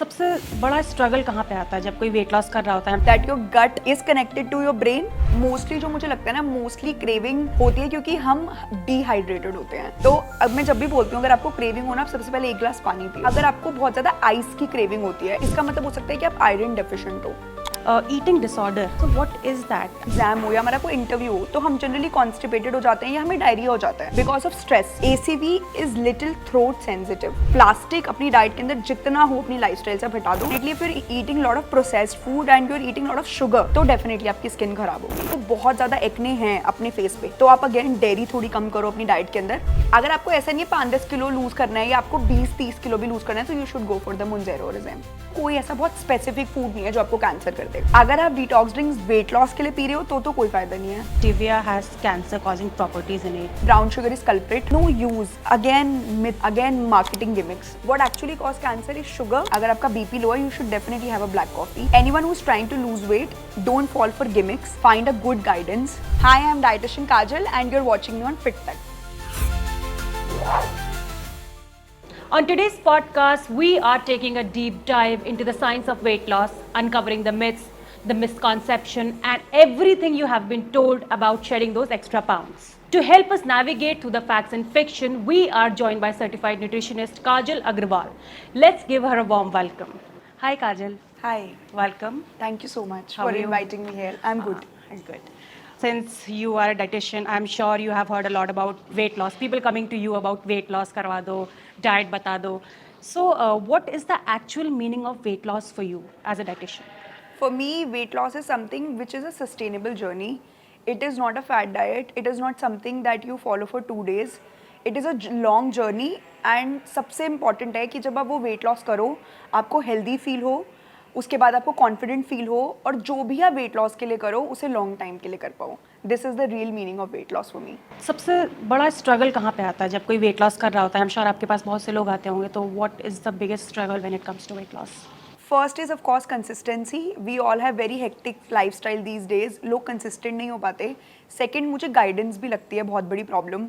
सबसे बड़ा स्ट्रगल कहाँ पे आता है जब कोई वेट लॉस कर रहा होता है? That your gut is connected to your brain. Mostly जो मुझे लगता है ना, मोस्टली क्रेविंग होती है क्योंकि हम डिहाइड्रेटेड होते हैं। तो अब मैं जब भी बोलती हूँ अगर आपको क्रेविंग हो ना, आप सबसे पहले एक गिलास पानी पिए। अगर आपको बहुत ज्यादा आइस की क्रेविंग होती है, इसका मतलब हो सकता है कि आप आयरन डेफिशिएंट हो। ईटिंग डिसऑर्डर, तो व्हाट इज दैट? एग्जाम हो या हमारा कोई इंटरव्यू हो तो हम जनरली कॉन्स्टिपेटेड हो जाते हैं या हमें डायरिया हो जाता है because of stress. ACV is little throat sensitive. Plastic अपनी डाइट के अंदर जितना हो अपनी लाइफस्टाइल से हटा दो। Definitely if you are eating lot of processed food and you are eating lot of sugar तो डेफिनेटली आपकी स्किन खराब होगी। तो बहुत ज्यादा एक्ने हैं अपने फेस पे तो आप अगेन डेयरी थोड़ी कम करो अपनी डाइट के अंदर। अगर आपको ऐसा नहीं है 5-10 किलो लूज करना है या आपको 20-30 किलो भी लूज करना है तो you should go for the Mounjaro regime. कोई ऐसा बहुत स्पेसिफिक फूड नहीं है जो आपको कैंसर कर दे। अगर आप डिटॉक्स ड्रिंक्स वेट लॉस के लिए पी रहे हो तो कोई फायदा नहीं है। Stevia has cancer causing properties in it. Brown sugar is culprit. No use. Again, myth. Again, marketing gimmicks. What actually cause cancer is sugar. अगर आपका BP low है, you should definitely have a black coffee. Anyone who's trying to lose weight, don't fall for gimmicks. Find a good guidance. Hi, I'm dietitian Kajal, and you're watching me on FitTech. On today's podcast, we are taking a deep dive into the science of weight loss, uncovering the myths, the misconception, and everything you have been told about shedding those extra pounds. To help us navigate through the facts and fiction, we are joined by certified nutritionist Kajal Agrawal. Let's give her a warm welcome. Hi Kajal. Hi. Welcome. Thank you so much How for are you? inviting me here. I'm good. Good. Since you are a dietitian, I'm sure you have heard a lot about weight loss. People coming to you about weight loss, करवा दो, diet बता दो. So, what is the actual meaning of weight loss for you as a dietitian? For me, weight loss is something which is a sustainable journey. It is not a fad diet. It is not something that you follow for 2 days. It is a long journey. And सबसे important है कि जब आप वो weight loss करो, आपको healthy feel हो, उसके बाद आपको confident feel हो और जो भी आप weight loss के लिए करो उसे long time के लिए कर पाओ. This is the real meaning of weight loss for me. सबसे बड़ा स्ट्रगल कहाँ पे आता है जब कोई वेट लॉस कर रहा होता है? I'm sure आपके पास बहुत से लोग आते होंगे, तो what is the biggest struggle when it comes to weight loss? First is of course consistency. We all have very hectic lifestyle these days. लोग consistent नहीं हो पाते. Second, मुझे guidance भी लगती है बहुत बड़ी problem.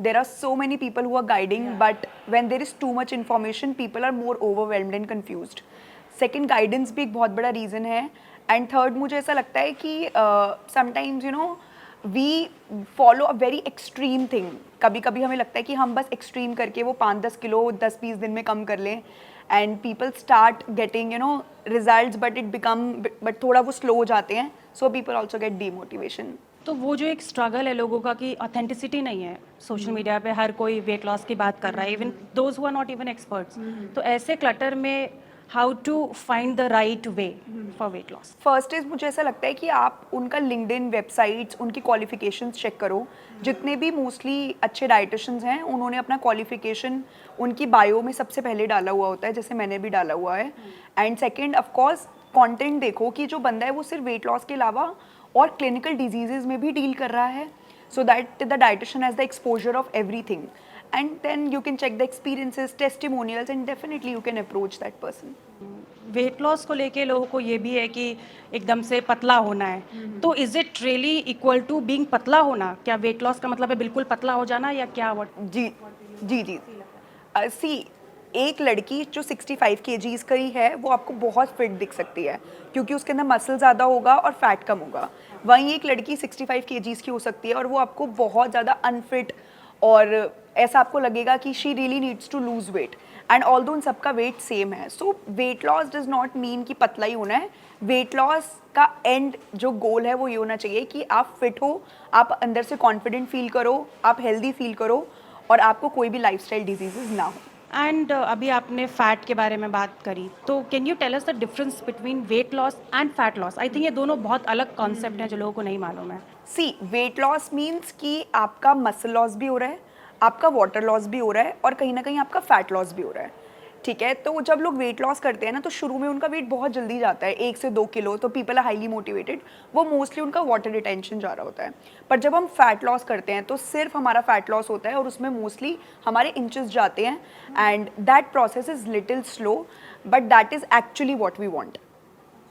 There are so many people who are guiding, but when there is too much information, people are more overwhelmed and confused. Second, guidance भी एक बहुत बड़ा reason है. And third, मुझे ऐसा लगता है कि sometimes you know we follow a very extreme thing. कभी कभी हमें लगता है कि हम बस extreme करके वो 5-10 किलो 10-20 दिन में कम कर लें and people start getting you know results but थोड़ा वो slow हो जाते हैं so people also get demotivation. तो वो जो एक स्ट्रगल है लोगों का कि ऑथेंटिसिटी नहीं है, सोशल मीडिया पे हर कोई वेट लॉस की बात कर रहा है, even those who are not even experts, तो ऐसे क्लटर में how to find the right way for weight loss? First is मुझे ऐसा लगता है कि आप उनका लिंक्डइन वेबसाइट्स उनकी क्वालिफिकेशंस चेक करो। जितने भी मोस्टली अच्छे डाइटिशियंस हैं उन्होंने अपना क्वालिफिकेशन उनकी बायो में सबसे पहले डाला हुआ होता है, जैसे मैंने भी डाला हुआ है। And second of course content देखो कि जो बंदा है वो सिर्फ वेट लॉस के अलावा और क्लिनिकल डिजीजेज में भी डील कर रहा है, so that the dietitian has the exposure of everything and then you can check the experiences, testimonials, and definitely you can approach that person. Weight loss को लेके लोगों को ये भी है कि एकदम से पतला होना है, तो is it really equal to being पतला होना? क्या वेट लॉस का मतलब है बिल्कुल पतला हो जाना या क्या? जी जी जी सी एक लड़की जो 65 kgs की है वो आपको बहुत फिट दिख सकती है क्योंकि उसके अंदर मसल ज़्यादा होगा और फैट कम होगा। वहीं एक लड़की 65 kgs की हो सकती है और वो आपको बहुत ज़्यादा अनफिट और ऐसा आपको लगेगा कि she really needs to lose weight and although उन सबका वेट सेम है। So weight loss does not mean कि पतला ही होना है। वेट लॉस का एंड जो गोल है वो ये होना चाहिए कि आप फिट हो, आप अंदर से कॉन्फिडेंट फील करो, आप हेल्दी फील करो और आपको कोई भी लाइफस्टाइल डिजीजेस ना हो। एंड अभी आपने फैट के बारे में बात करी, तो can you tell us the difference between weight loss and fat loss? I think ये दोनों बहुत अलग कॉन्सेप्ट हैं जो लोगों को नहीं मालूम है। सी वेट लॉस मीन्स कि आपका मसल लॉस भी हो रहा है, आपका वाटर लॉस भी हो रहा है और कहीं ना कहीं आपका फैट लॉस भी हो रहा है। ठीक है, तो जब लोग वेट लॉस करते हैं ना तो शुरू में उनका वेट बहुत जल्दी जाता है 1 से 2 किलो, तो पीपल आर हाईली मोटिवेटेड, वो मोस्टली उनका वाटर रिटेंशन जा रहा होता है। पर जब हम फैट लॉस करते हैं तो सिर्फ हमारा फैट लॉस होता है और उसमें मोस्टली हमारे इंचेस जाते हैं and that process is little slow but that is actually what we want.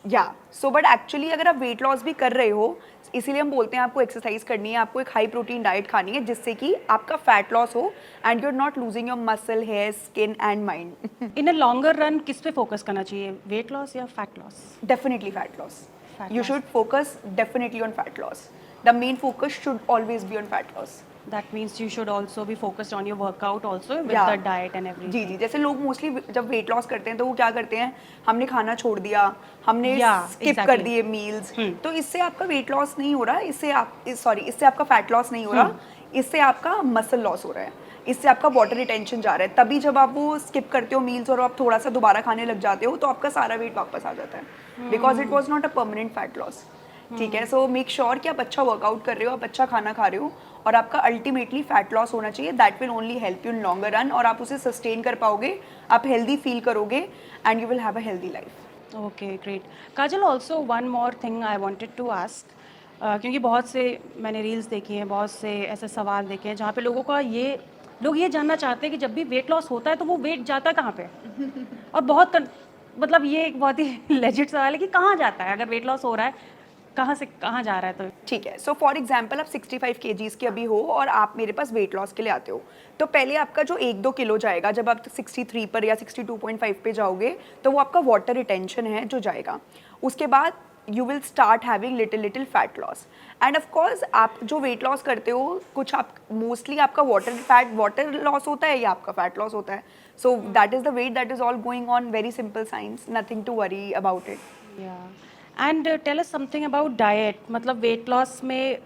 Yeah so but actually अगर आप वेट लॉस भी कर रहे हो, इसीलिए हम बोलते हैं आपको एक्सरसाइज करनी है, आपको एक हाई प्रोटीन डाइट खानी है जिससे कि आपका फैट लॉस हो and you are not losing your muscle, hair, skin and mind. In a longer run किस पे फोकस करना चाहिए, वेट लॉस या fat loss? Definitely fat loss. Fat You loss. should focus definitely on fat loss. The main focus should always be on fat loss. That means you should also be focused on your workout also with Yeah. The diet and जी everything. जी, जैसे लोग mostly जब weight loss करते हैं तो वो क्या करते हैं, हमने खाना छोड़ दिया, हमने Yeah, स्किप कर exactly. दिए मील्स, तो इससे आपका वेट लॉस नहीं हो रहा, इससे आपका फैट लॉस नहीं हो रहा, इससे आपका मसल लॉस हो रहा है, इससे आपका वाटर रिटेंशन जा रहा है. तभी जब आप वो स्किप करते हो मील्स और आप थोड़ा सा दोबारा खाने लग जाते हो तो आपका सारा वेट वापस आ जाता है, because it was not a permanent fat loss. ठीक है, सो मेक श्योर कि आप अच्छा वर्कआउट कर रहे हो, आप अच्छा खाना खा रहे हो और आपका अल्टीमेटली फैट लॉस होना चाहिए. That will only help you in longer run और आप उसे सस्टेन कर पाओगे, आप हेल्दी फील करोगे and you will have a healthy life. Okay great. Kajal, also one more thing I wanted to ask, क्योंकि बहुत से मैंने रील्स देखी हैं, बहुत से ऐसे सवाल देखे हैं जहाँ पे लोग ये जानना चाहते हैं कि जब भी वेट लॉस होता है तो वो वेट जाता कहाँ पे? और मतलब ये एक बहुत ही लेजिट सवाल है कि कहाँ जाता है अगर वेट लॉस हो रहा है, कहाँ से कहाँ जा रहा है? तो ठीक है, सो फॉर एग्जाम्पल आप 65 kgs के अभी हो और आप मेरे पास वेट लॉस के लिए आते हो, तो पहले आपका जो 1-2 किलो जाएगा, जब आप 63 पर या 62.5 पे जाओगे तो वो आपका वाटर रिटेंशन है जो जाएगा. उसके बाद you will start having little fat loss end of course आप जो वेट लॉस करते हो कुछ आप मोस्टली आपका वाटर लॉस होता है या आपका फैट लॉस होता है. So that is the weight that is all going on, very simple science, nothing to worry about it. And tell us something about diet. मतलब वेट लॉस में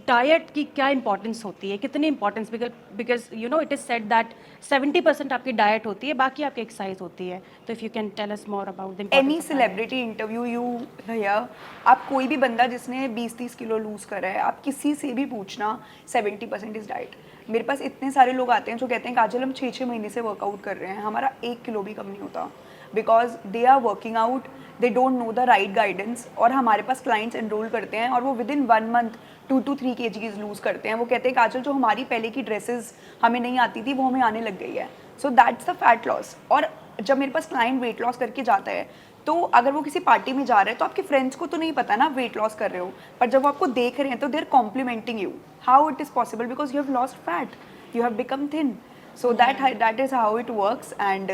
diet की क्या इंपॉर्टेंस होती है, कितनी importance? Because you know it is said that 70% आपकी diet होती है, बाकी आपकी एक्सरसाइज होती है. तो if you can tell us more about the any celebrity interview you hear, आप कोई भी बंदा जिसने 20-30 किलो लूज करा है, आप किसी से भी पूछना 70% इज डाइट. मेरे पास इतने सारे लोग आते हैं जो कहते हैं काजल हम 6-6 महीने से वर्कआउट कर रहे हैं, हमारा 1 किलो भी कम नहीं होता, because they are working out, they don't know the right guidance. और हमारे पास क्लाइंट्स एनरोल करते हैं और वो within 1 month 2 to 3 kgs lose करते हैं. वो कहते हैं काजल जो हमारी पहले की ड्रेसेस हमें नहीं आती थी वो हमें आने लग गई है. So that's the fat loss. और जब मेरे पास क्लाइंट वेट लॉस करके जाता है तो अगर वो किसी पार्टी में जा रहे हैं तो आपके फ्रेंड्स को तो नहीं पता ना वेट लॉस कर रहे हो, पर जब वो आपको देख रहे हैं तो they are complimenting you. How it is possible? Because you have lost fat, you have become thin. So that is how it works, and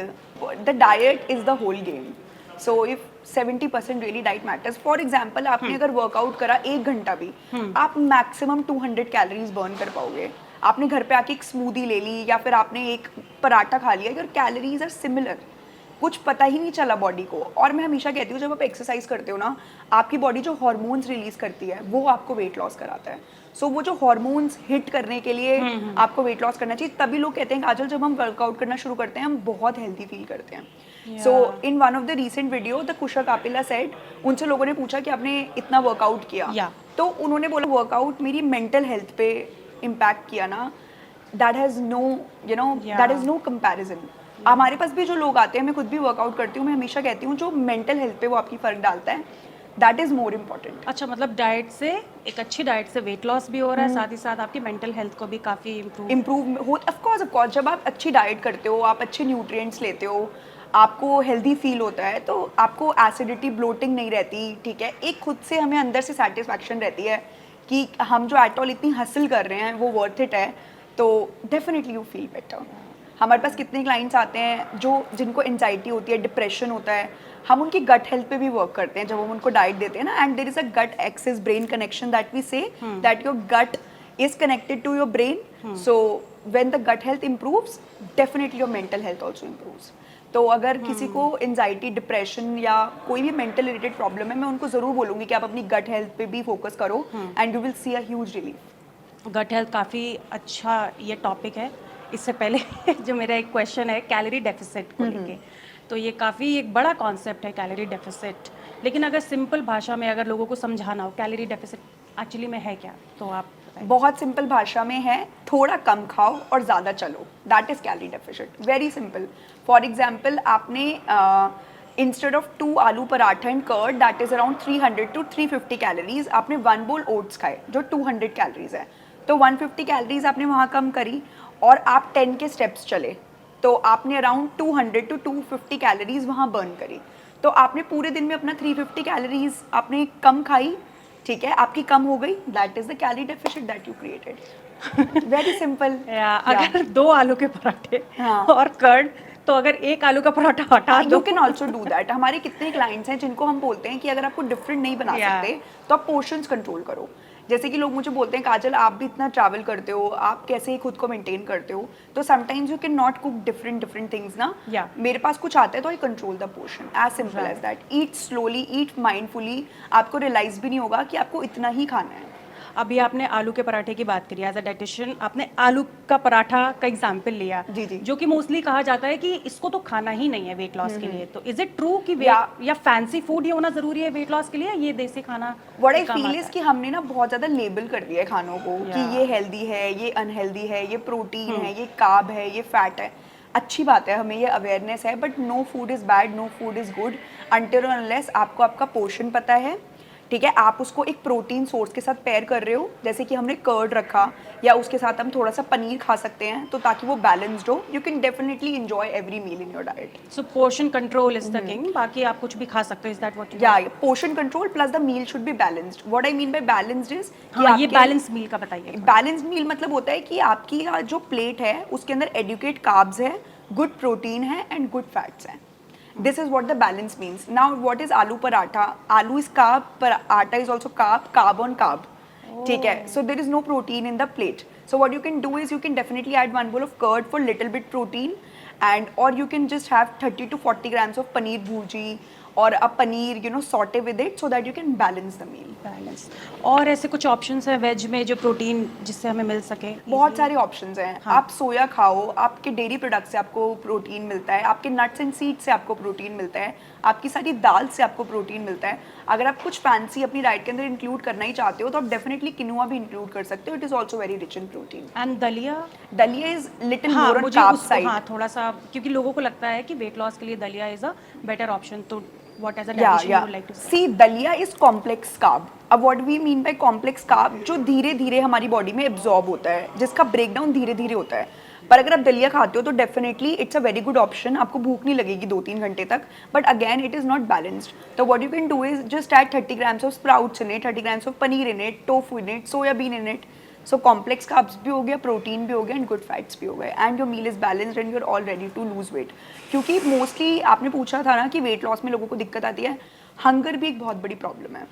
the diet is the whole game. So if 70% really diet matters. For example, आपने अगर workout करा 1 घंटा भी, आप maximum 200 calories burn कर पाओगे. आपने घर पे आके एक स्मूदी ले ली या फिर आपने एक पराठा खा लिया, योर कैलोरीज आर सिमिलर, कुछ पता ही नहीं चला बॉडी को. और मैं हमेशा कहती हूँ जब आप एक्सरसाइज करते हो ना, आपकी बॉडी जो हार्मोन्स रिलीज करती है वो आपको वेट लॉस कराता है. सो वो जो हार्मोन्स हिट करने के लिए आपको वेट लॉस करना चाहिए. तभी लोग कहते हैं काजल जब हम वर्कआउट करना शुरू करते हैं हम बहुत हेल्दी फील करते हैं. So in one of the recent video the Kusha Kapila said, उनसे लोगों ने पूछा कि आपने इतना वर्कआउट किया, तो उन्होंने बोला वर्कआउट मेरी मेंटल हेल्थ पे इम्पैक्ट किया ना, that has no that is no comparison. हमारे पास भी जो लोग आते हैं, मैं खुद भी वर्कआउट करती हूँ, मैं हमेशा कहती हूँ जो मेंटल हेल्थ पे वो आपकी फ़र्क डालता है, दैट इज़ मोर इम्पॉर्टेंट. अच्छा, मतलब डाइट से, एक अच्छी डाइट से वेट लॉस भी हो रहा है, साथ ही साथ आपकी मेंटल हेल्थ को भी काफ़ी इम्प्रूव हो. ऑफ कोर्स जब आप अच्छी डाइट करते हो, आप अच्छे न्यूट्रिएंट्स लेते हो, आपको हेल्दी फील होता है, तो आपको एसिडिटी, ब्लोटिंग नहीं रहती. ठीक है, एक खुद से हमें अंदर से सेटिस्फैक्शन रहती है कि हम जो एट ऑल इतनी हसल कर रहे हैं वो वर्थ इट है, तो डेफिनेटली यू फील बेटर. हमारे पास कितने क्लाइंट्स आते हैं जिनको एंजाइटी होती है, डिप्रेशन होता है, हम उनकी गट हेल्थ पे भी वर्क करते हैं जब हम उनको डाइट देते हैं ना. And there is a gut axis brain connection that we say that your gut is connected to your brain. So when the gut health improves, definitely your mental health also improves. तो अगर किसी को anxiety, depression या कोई भी mental related problem है, मैं उनको ज़रूर बोलूँगी कि आप अपनी गट हेल्थ पे भी फोकस करो and you will see a huge relief. Gut health काफ़ी अच्छा ये टॉपिक है. इससे पहले जो मेरा एक क्वेश्चन है कैलोरी डेफिसिट को लेके, तो ये काफ़ी एक बड़ा कॉन्सेप्ट है कैलोरी डेफिसिट. लेकिन अगर सिंपल भाषा में अगर लोगों को समझाना हो कैलोरी डेफिसिट एक्चुअली में है क्या, तो आप बहुत सिंपल भाषा में है, थोड़ा कम खाओ और ज़्यादा चलो, that is calorie deficit. Very simple. For example, आपने instead of 2 aloo paratha and curd that is around 300 to 350 calories, आपने 1 bowl ओट्स खाए जो 200 कैलोरीज है, तो 150 कैलोरीज आपने वहाँ कम करी. और आप 10 के स्टेप्स चले तो आपने अराउंड 200 to 250 कैलोरीज वहाँ बर्न करी. तो आपने पूरे दिन में अपना 350 कैलोरीज आपने कम खाई, ठीक है, आपकी कम हो गई, that is the calorie deficit that you created. Very simple. अगर 2 आलू के पराठे हाँ। और कर्ड, तो अगर 1 आलू का पराठा हटा यू दो कैन ऑल्सो डू दैट। हमारे कितने क्लाइंट्स हैं जिनको हम बोलते हैं कि अगर आपको डिफरेंट नहीं बना Yeah. सकते तो आप पोर्शंस कंट्रोल करो। जैसे कि लोग मुझे बोलते हैं काजल आप भी इतना ट्रैवल करते हो, आप कैसे खुद को मेंटेन करते हो, तो sometimes you cannot cook different things ना। Yeah. मेरे पास कुछ आता है तो I control the portion, as simple as that. Eat slowly, eat mindfully, आपको रियलाइज भी नहीं होगा कि आपको इतना ही खाना है। अभी आपने आलू के पराठे की बात करी, एज अ डाइटिशियन आपने आलू का पराठा का एग्जाम्पल लिया, जी, जी। जो कि मोस्टली कहा जाता है कि इसको तो खाना ही नहीं है वेट लॉस के लिए। तो इज इट ट्रू कि Yeah. या फैंसी फूड ही होना जरूरी है वेट लॉस के लिए, ये देसी खाना व्हाट आई काम फील आता इज है? कि हमने ना बहुत ज़्यादा लेबल कर दिया है खानों को कि Yeah. ये हेल्दी है, ये अनहेल्दी है, ये प्रोटीन है, ये कार्ब है, ये फैट है। अच्छी बात है, हमें ये अवेयरनेस है, but no food is bad, no food is good until unless आपको आपका पोर्शन पता है, ठीक है। आप उसको एक प्रोटीन सोर्स के साथ पेयर कर रहे हो, जैसे कि हमने कर्ड रखा या उसके साथ हम थोड़ा सा पनीर खा सकते हैं, तो ताकि वो बैलेंस्ड हो। You can definitely enjoy every meal in your diet. So portion control is the king, बाकी आप कुछ भी खा सकते हो, इज दैट व्हाट यू? या portion control plus the meal should be balanced. What I mean by balanced is हाँ, ये बैलेंस मील का बताइए। बैलेंस मील मतलब होता है कि आपकी जो प्लेट है उसके अंदर एडुकेट कार्ब्स है, गुड प्रोटीन है एंड गुड फैट्स हैं। This is what the balance means. Now what is aloo paratha? Aloo is carb, पर atta is also carb, carb on carb, ठीक है। So there is no protein in the plate. So what you can do is you can definitely add 1 bowl of curd for little bit protein, and or you can just have 30 to 40 grams of paneer bhurji or a paneer, you know, saute with it so that you can balance the meal. Balance. और ऐसे कुछ options हैं veg में जो protein जिससे हमें मिल सके? बहुत सारे ऑप्शंस हैं। हाँ. आप सोया खाओ, आपके डेयरी प्रोडक्ट से आपको प्रोटीन मिलता है, आपके नट्स एंड सीड्स से आपको प्रोटीन मिलता है, आपकी सारी दाल से आपको प्रोटीन मिलता है। अगर आप कुछ फैंसी अपनी डाइट के अंदर इंक्लूड करना ही चाहते हो तो आप डेफिनेटली किनुआ भी इंक्लूड कर सकते हो। It is also very rich in protein. And दलिया? दलिया इज लिटिल हाँ, मोर ऑन मुझे कार्ब उसको साइड। हाँ थोड़ा सा, क्योंकि लोगों को लगता है कि वेट लॉस के लिए दलिया इज अ बेटर ऑप्शन, तो what as a dietitian you would like to say? See, daliya is complex carb. अब what we mean by complex carb, जो धीरे धीरे हमारी बॉडी में एब्जॉर्ब होता है, जिसका ब्रेकडाउन धीरे धीरे होता है। पर अगर आप दलिया खाते हो तो definitely it's a very good option. आपको भूख नहीं लगेगी 2-3 घंटे तक, but again it is not balanced. तो what you can do is just add 30 grams of sprouts in it, 30 grams of paneer in it, tofu in it, soybean in it. So complex carbs भी हो गया, protein भी हो गया and good fats भी हो गए, and your meal is balanced and you are all ready to lose weight. क्योंकि मोस्टली आपने पूछा था ना कि वेट लॉस में लोगों को दिक्कत आती है, हंगर भी एक बहुत बड़ी प्रॉब्लम है।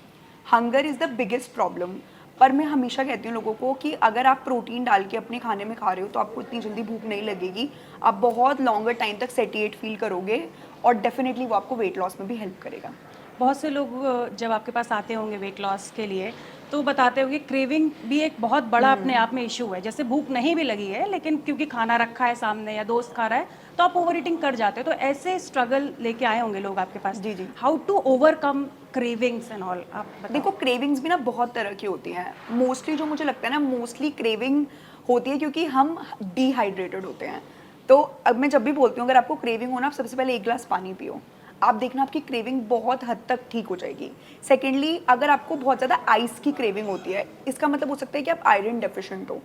Hunger is the biggest problem. पर मैं हमेशा कहती हूँ लोगों को कि अगर आप प्रोटीन डाल के अपने खाने में खा रहे हो तो आपको इतनी जल्दी भूख नहीं लगेगी, आप बहुत लॉन्गर टाइम तक सेटिएट फील करोगे, और डेफिनेटली वो आपको वेट लॉस में भी हेल्प करेगा। बहुत से लोग जब आपके पास आते होंगे वेट लॉस के लिए तो बताते होंगे क्रेविंग भी एक बहुत बड़ा अपने आप में इशू है। जैसे भूख नहीं भी लगी है लेकिन क्योंकि खाना रखा है सामने या दोस्त खा रहा है तो आप ओवर ईटिंग कर जाते हो। तो ऐसे स्ट्रगल लेके आए होंगे लोग आपके पास। जी, जी। How to overcome cravings and all, आप बताओ। देखो, क्रेविंग्स भी ना बहुत तरह की होती हैं। मोस्टली जो मुझे लगता है ना, मोस्टली क्रेविंग होती है क्योंकि हम डिहाइड्रेटेड होते हैं। तो अब मैं जब भी बोलती हूँ अगर आपको क्रेविंग हो ना, आप सबसे पहले 1 गिलास पानी पियो, आप देखना आपकी क्रेविंग बहुत हद तक ठीक हो जाएगी। सेकेंडली, अगर आपको बहुत ज़्यादा आइस की क्रेविंग होती है, इसका मतलब हो सकता है कि आप आयरन डेफिशिएंट हो,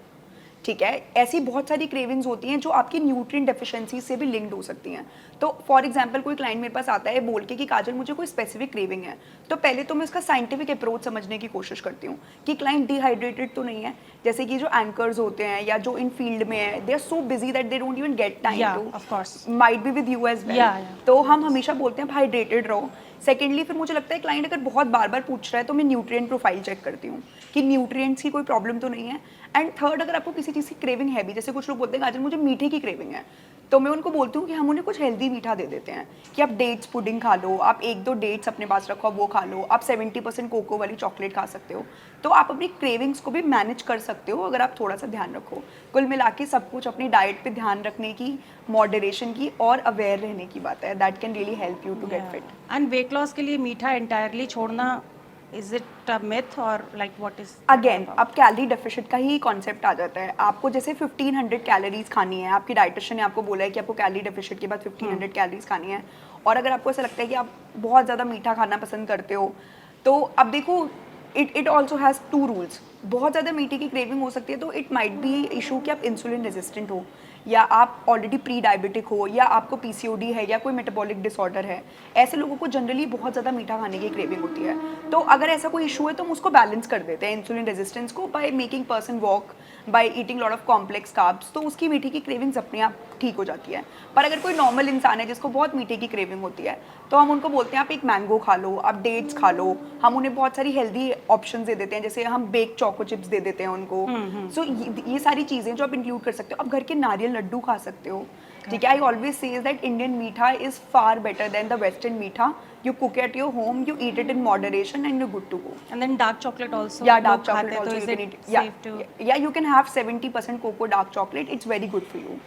ठीक है। ऐसी बहुत सारी क्रेविंग्स होती हैं जो आपकी न्यूट्रिएंट डेफिशिएंसी से भी लिंक्ड हो सकती हैं। तो फॉर एग्जांपल कोई क्लाइंट मेरे पास आता है बोल के कि काजल मुझे कोई स्पेसिफिक क्रेविंग है, तो पहले तो मैं उसका साइंटिफिक अप्रोच समझने की कोशिश करती हूँ कि क्लाइंट डिहाइड्रेटेड तो नहीं है। जैसे कि जो एंकर्स होते हैं या जो इन फील्ड में है, they are so busy that they don't even get time to, of course, might be with you as well. तो हम हमेशा बोलते हैं हाइड्रेटेड रहो। सेकेंडली, फिर मुझे लगता है क्लाइंट अगर बहुत बार बार पूछ रहा है तो मैं न्यूट्रिएंट प्रोफाइल चेक करती हूँ कि न्यूट्रिएंट्स की कोई प्रॉब्लम तो नहीं है। एंड थर्ड, अगर आपको किसी चीज़ की क्रेविंग है भी, जैसे कुछ लोग बोलते हैं काजल मुझे मीठे की क्रेविंग है, तो मैं उनको बोलती हूँ कि हम उन्हें कुछ हेल्दी मीठा दे देते हैं कि आप डेट्स पुडिंग खा लो, आप 1-2 डेट्स अपने पास रखो वो खा लो, आप 70% कोको वाली चॉकलेट खा सकते हो। तो आप अपनी क्रेविंग्स को भी मैनेज कर सकते हो अगर आप थोड़ा सा ध्यान रखो। कुल मिला के सब कुछ अपनी डाइट पे ध्यान रखने की, मॉडरेशन की और अवेयर रहने की बात है। That can really help you to get fit. And weight loss के लिए मीठा एंटायरली छोड़ना, इज इट अ मिथ और लाइक व्हाट इज? अगेन अब कैलोरी डेफिसिट का ही कॉन्सेप्ट आ जाता है। आपको जैसे 1500 कैलोरीज खानी है, आपकी डाइटिशियन ने आपको बोला है कि आपको कैलोरी डेफिसिट के बाद 1500 कैलोरीज खानी है, और अगर आपको ऐसा लगता है कि आप बहुत ज़्यादा मीठा खाना पसंद करते हो, तो अब देखो इट ऑल्सो हैज़ 2 रूल्स। बहुत ज़्यादा मीठे की क्रेविंग हो सकती है तो इट माइट बी इशू कि आप इंसुलिन रेजिस्टेंट हो, या आप ऑलरेडी प्री डायबिटिक हो, या आपको पीसीओडी है, या कोई मेटाबॉलिक डिसऑर्डर है, ऐसे लोगों को जनरली बहुत ज़्यादा मीठा खाने की क्रेविंग होती है। तो अगर ऐसा कोई इशू है तो हम उसको बैलेंस कर देते हैं इंसुलिन रेजिस्टेंस को by making person walk, by eating lot of complex carbs, तो उसकी मीठे की क्रेविंग्स अपने आप ठीक हो जाती है। पर अगर कोई नॉर्मल इंसान है जिसको बहुत मीठे की क्रेविंग होती है, तो हम उनको बोलते हैं आप एक मैंगो खा लो, आप डेट्स खा लो। हम उन्हें बहुत सारी हेल्दी ऑप्शन दे देते हैं, जैसे हम बेक चोको चिप्स दे देते हैं उनको। सो ये सारी चीज़ें जो आप इंक्लूड कर सकते हो। आप घर के नारियल लड्डू खा सकते हो, ठीक है। I always says that Indian meetha is far better than the western meetha. You cook at your home, you eat it in moderation, and you're good to go. And then dark chocolate also. Yeah, dark लोग chocolate खाते हैं, also तो you is can it eat. Yeah, safe to? yeah, you can have 70% cocoa dark chocolate. It's very good for you.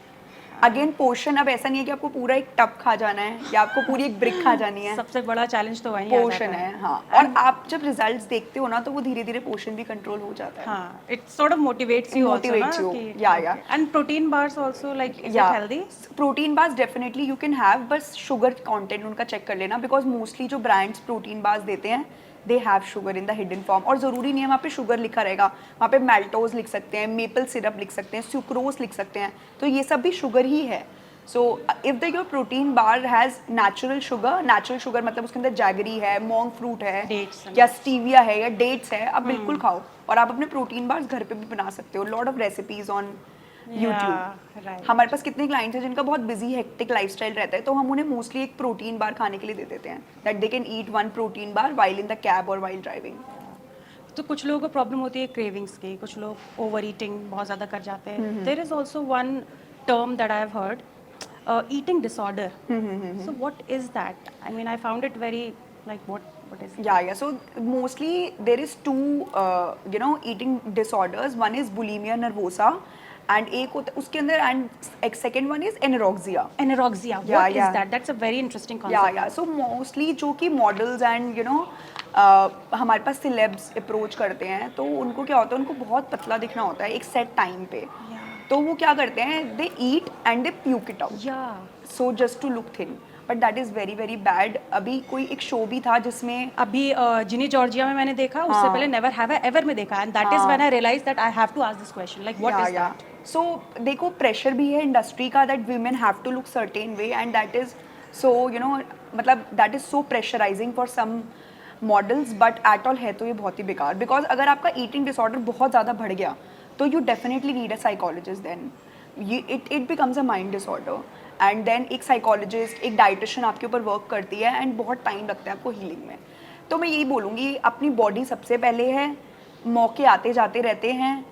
Again portion अब ऐसा नहीं है कि आपको पूरा एक टब खा जाना है या आपको पूरी एक ब्रिक खा जानी है। सबसे बड़ा चैलेंज तो वही आ जाता पोर्शन है, हाँ। और आप जब रिजल्ट्स देखते हो ना, तो वो धीरे धीरे पोर्शन भी कंट्रोल हो जाता है। हाँ, it sort of motivates you also, Motivates ना you. कि Yeah, yeah. okay. And protein bars also, like, is it healthy? Protein bars definitely you can have, बस शुगर कंटेंट उनका चेक कर लेना, बिकॉज मोस्टली जो ब्रांड्स प्रोटीन बार्स देते हैं they have sugar in the hidden form. और ज़रूरी नहीं है वहाँ पे शुगर लिखा रहेगा, वहाँ पे मैल्टोज लिख सकते हैं, मेपल सिरप लिख सकते हैं, सुक्रोज लिख सकते हैं, तो ये सब भी शुगर ही है। So if the your protein bar has natural sugar मतलब उसके अंदर जैगरी है, मोंग फ्रूट है, Dates या स्टीविया है, या डेट्स है, आप बिल्कुल खाओ। और आप अपने प्रोटीन बार्स घर पे भी बना सकते हो। Lot of recipes on YouTube. right. हमारे पास कितने क्लाइंट्स हैं जिनका बहुत बिजी हेक्टिक लाइफस्टाइल रहता है, तो हम उन्हें मोस्टली एक प्रोटीन बार खाने के लिए दे देते हैं, that they can eat one protein bar while in the cab और वाइल ड्राइविंग। तो कुछ लोगों को प्रॉब्लम होती है क्रेविंग्स की, कुछ लोग ओवर ईटिंग बहुत ज़्यादा कर जाते हैं। There is also one term that I have heard, eating disorder. So what is that? I mean, I found it very like what is it? Yeah. So mostly there is two, eating disorders. One is bulimia nervosa, and एक होता उसके अंदर, and second one is anorexia. Anorexia. Yeah, What is yeah. that? That's a very interesting concept. Yeah. So mostly जो कि models and हमारे पास syllabus approach करते हैं, तो उनको क्या होता है, उनको बहुत पतला दिखना होता है एक सेट टाइम पे। तो वो क्या करते हैं, they eat and they puke it out, so just to look thin, but that is very very bad. अभी कोई एक शो भी था जिसमें अभी जिनी जॉर्जिया में मैंने देखा, उससे पहले नेवर हैव आई एवर में देखा, and that is when I realise that I have to ask this question, like what is that? So देखो, प्रेशर भी है इंडस्ट्री का that women have to look certain way, and that is so मतलब that is so pressurising for some models, but at all है तो ये बहुत ही बेकार। बिकॉज अगर आपका ईटिंग डिसऑर्डर बहुत ज़्यादा बढ़ गया, तो you definitely need a psychologist, then it becomes a mind disorder, and then एक साइकोलॉजिस्ट, एक डाइटिशियन आपके ऊपर वर्क करती है, एंड बहुत टाइम लगता है आपको हीलिंग में। तो मैं यही बोलूँगी, अपनी बॉडी सबसे पहले है, मौके आते जाते रहते हैं,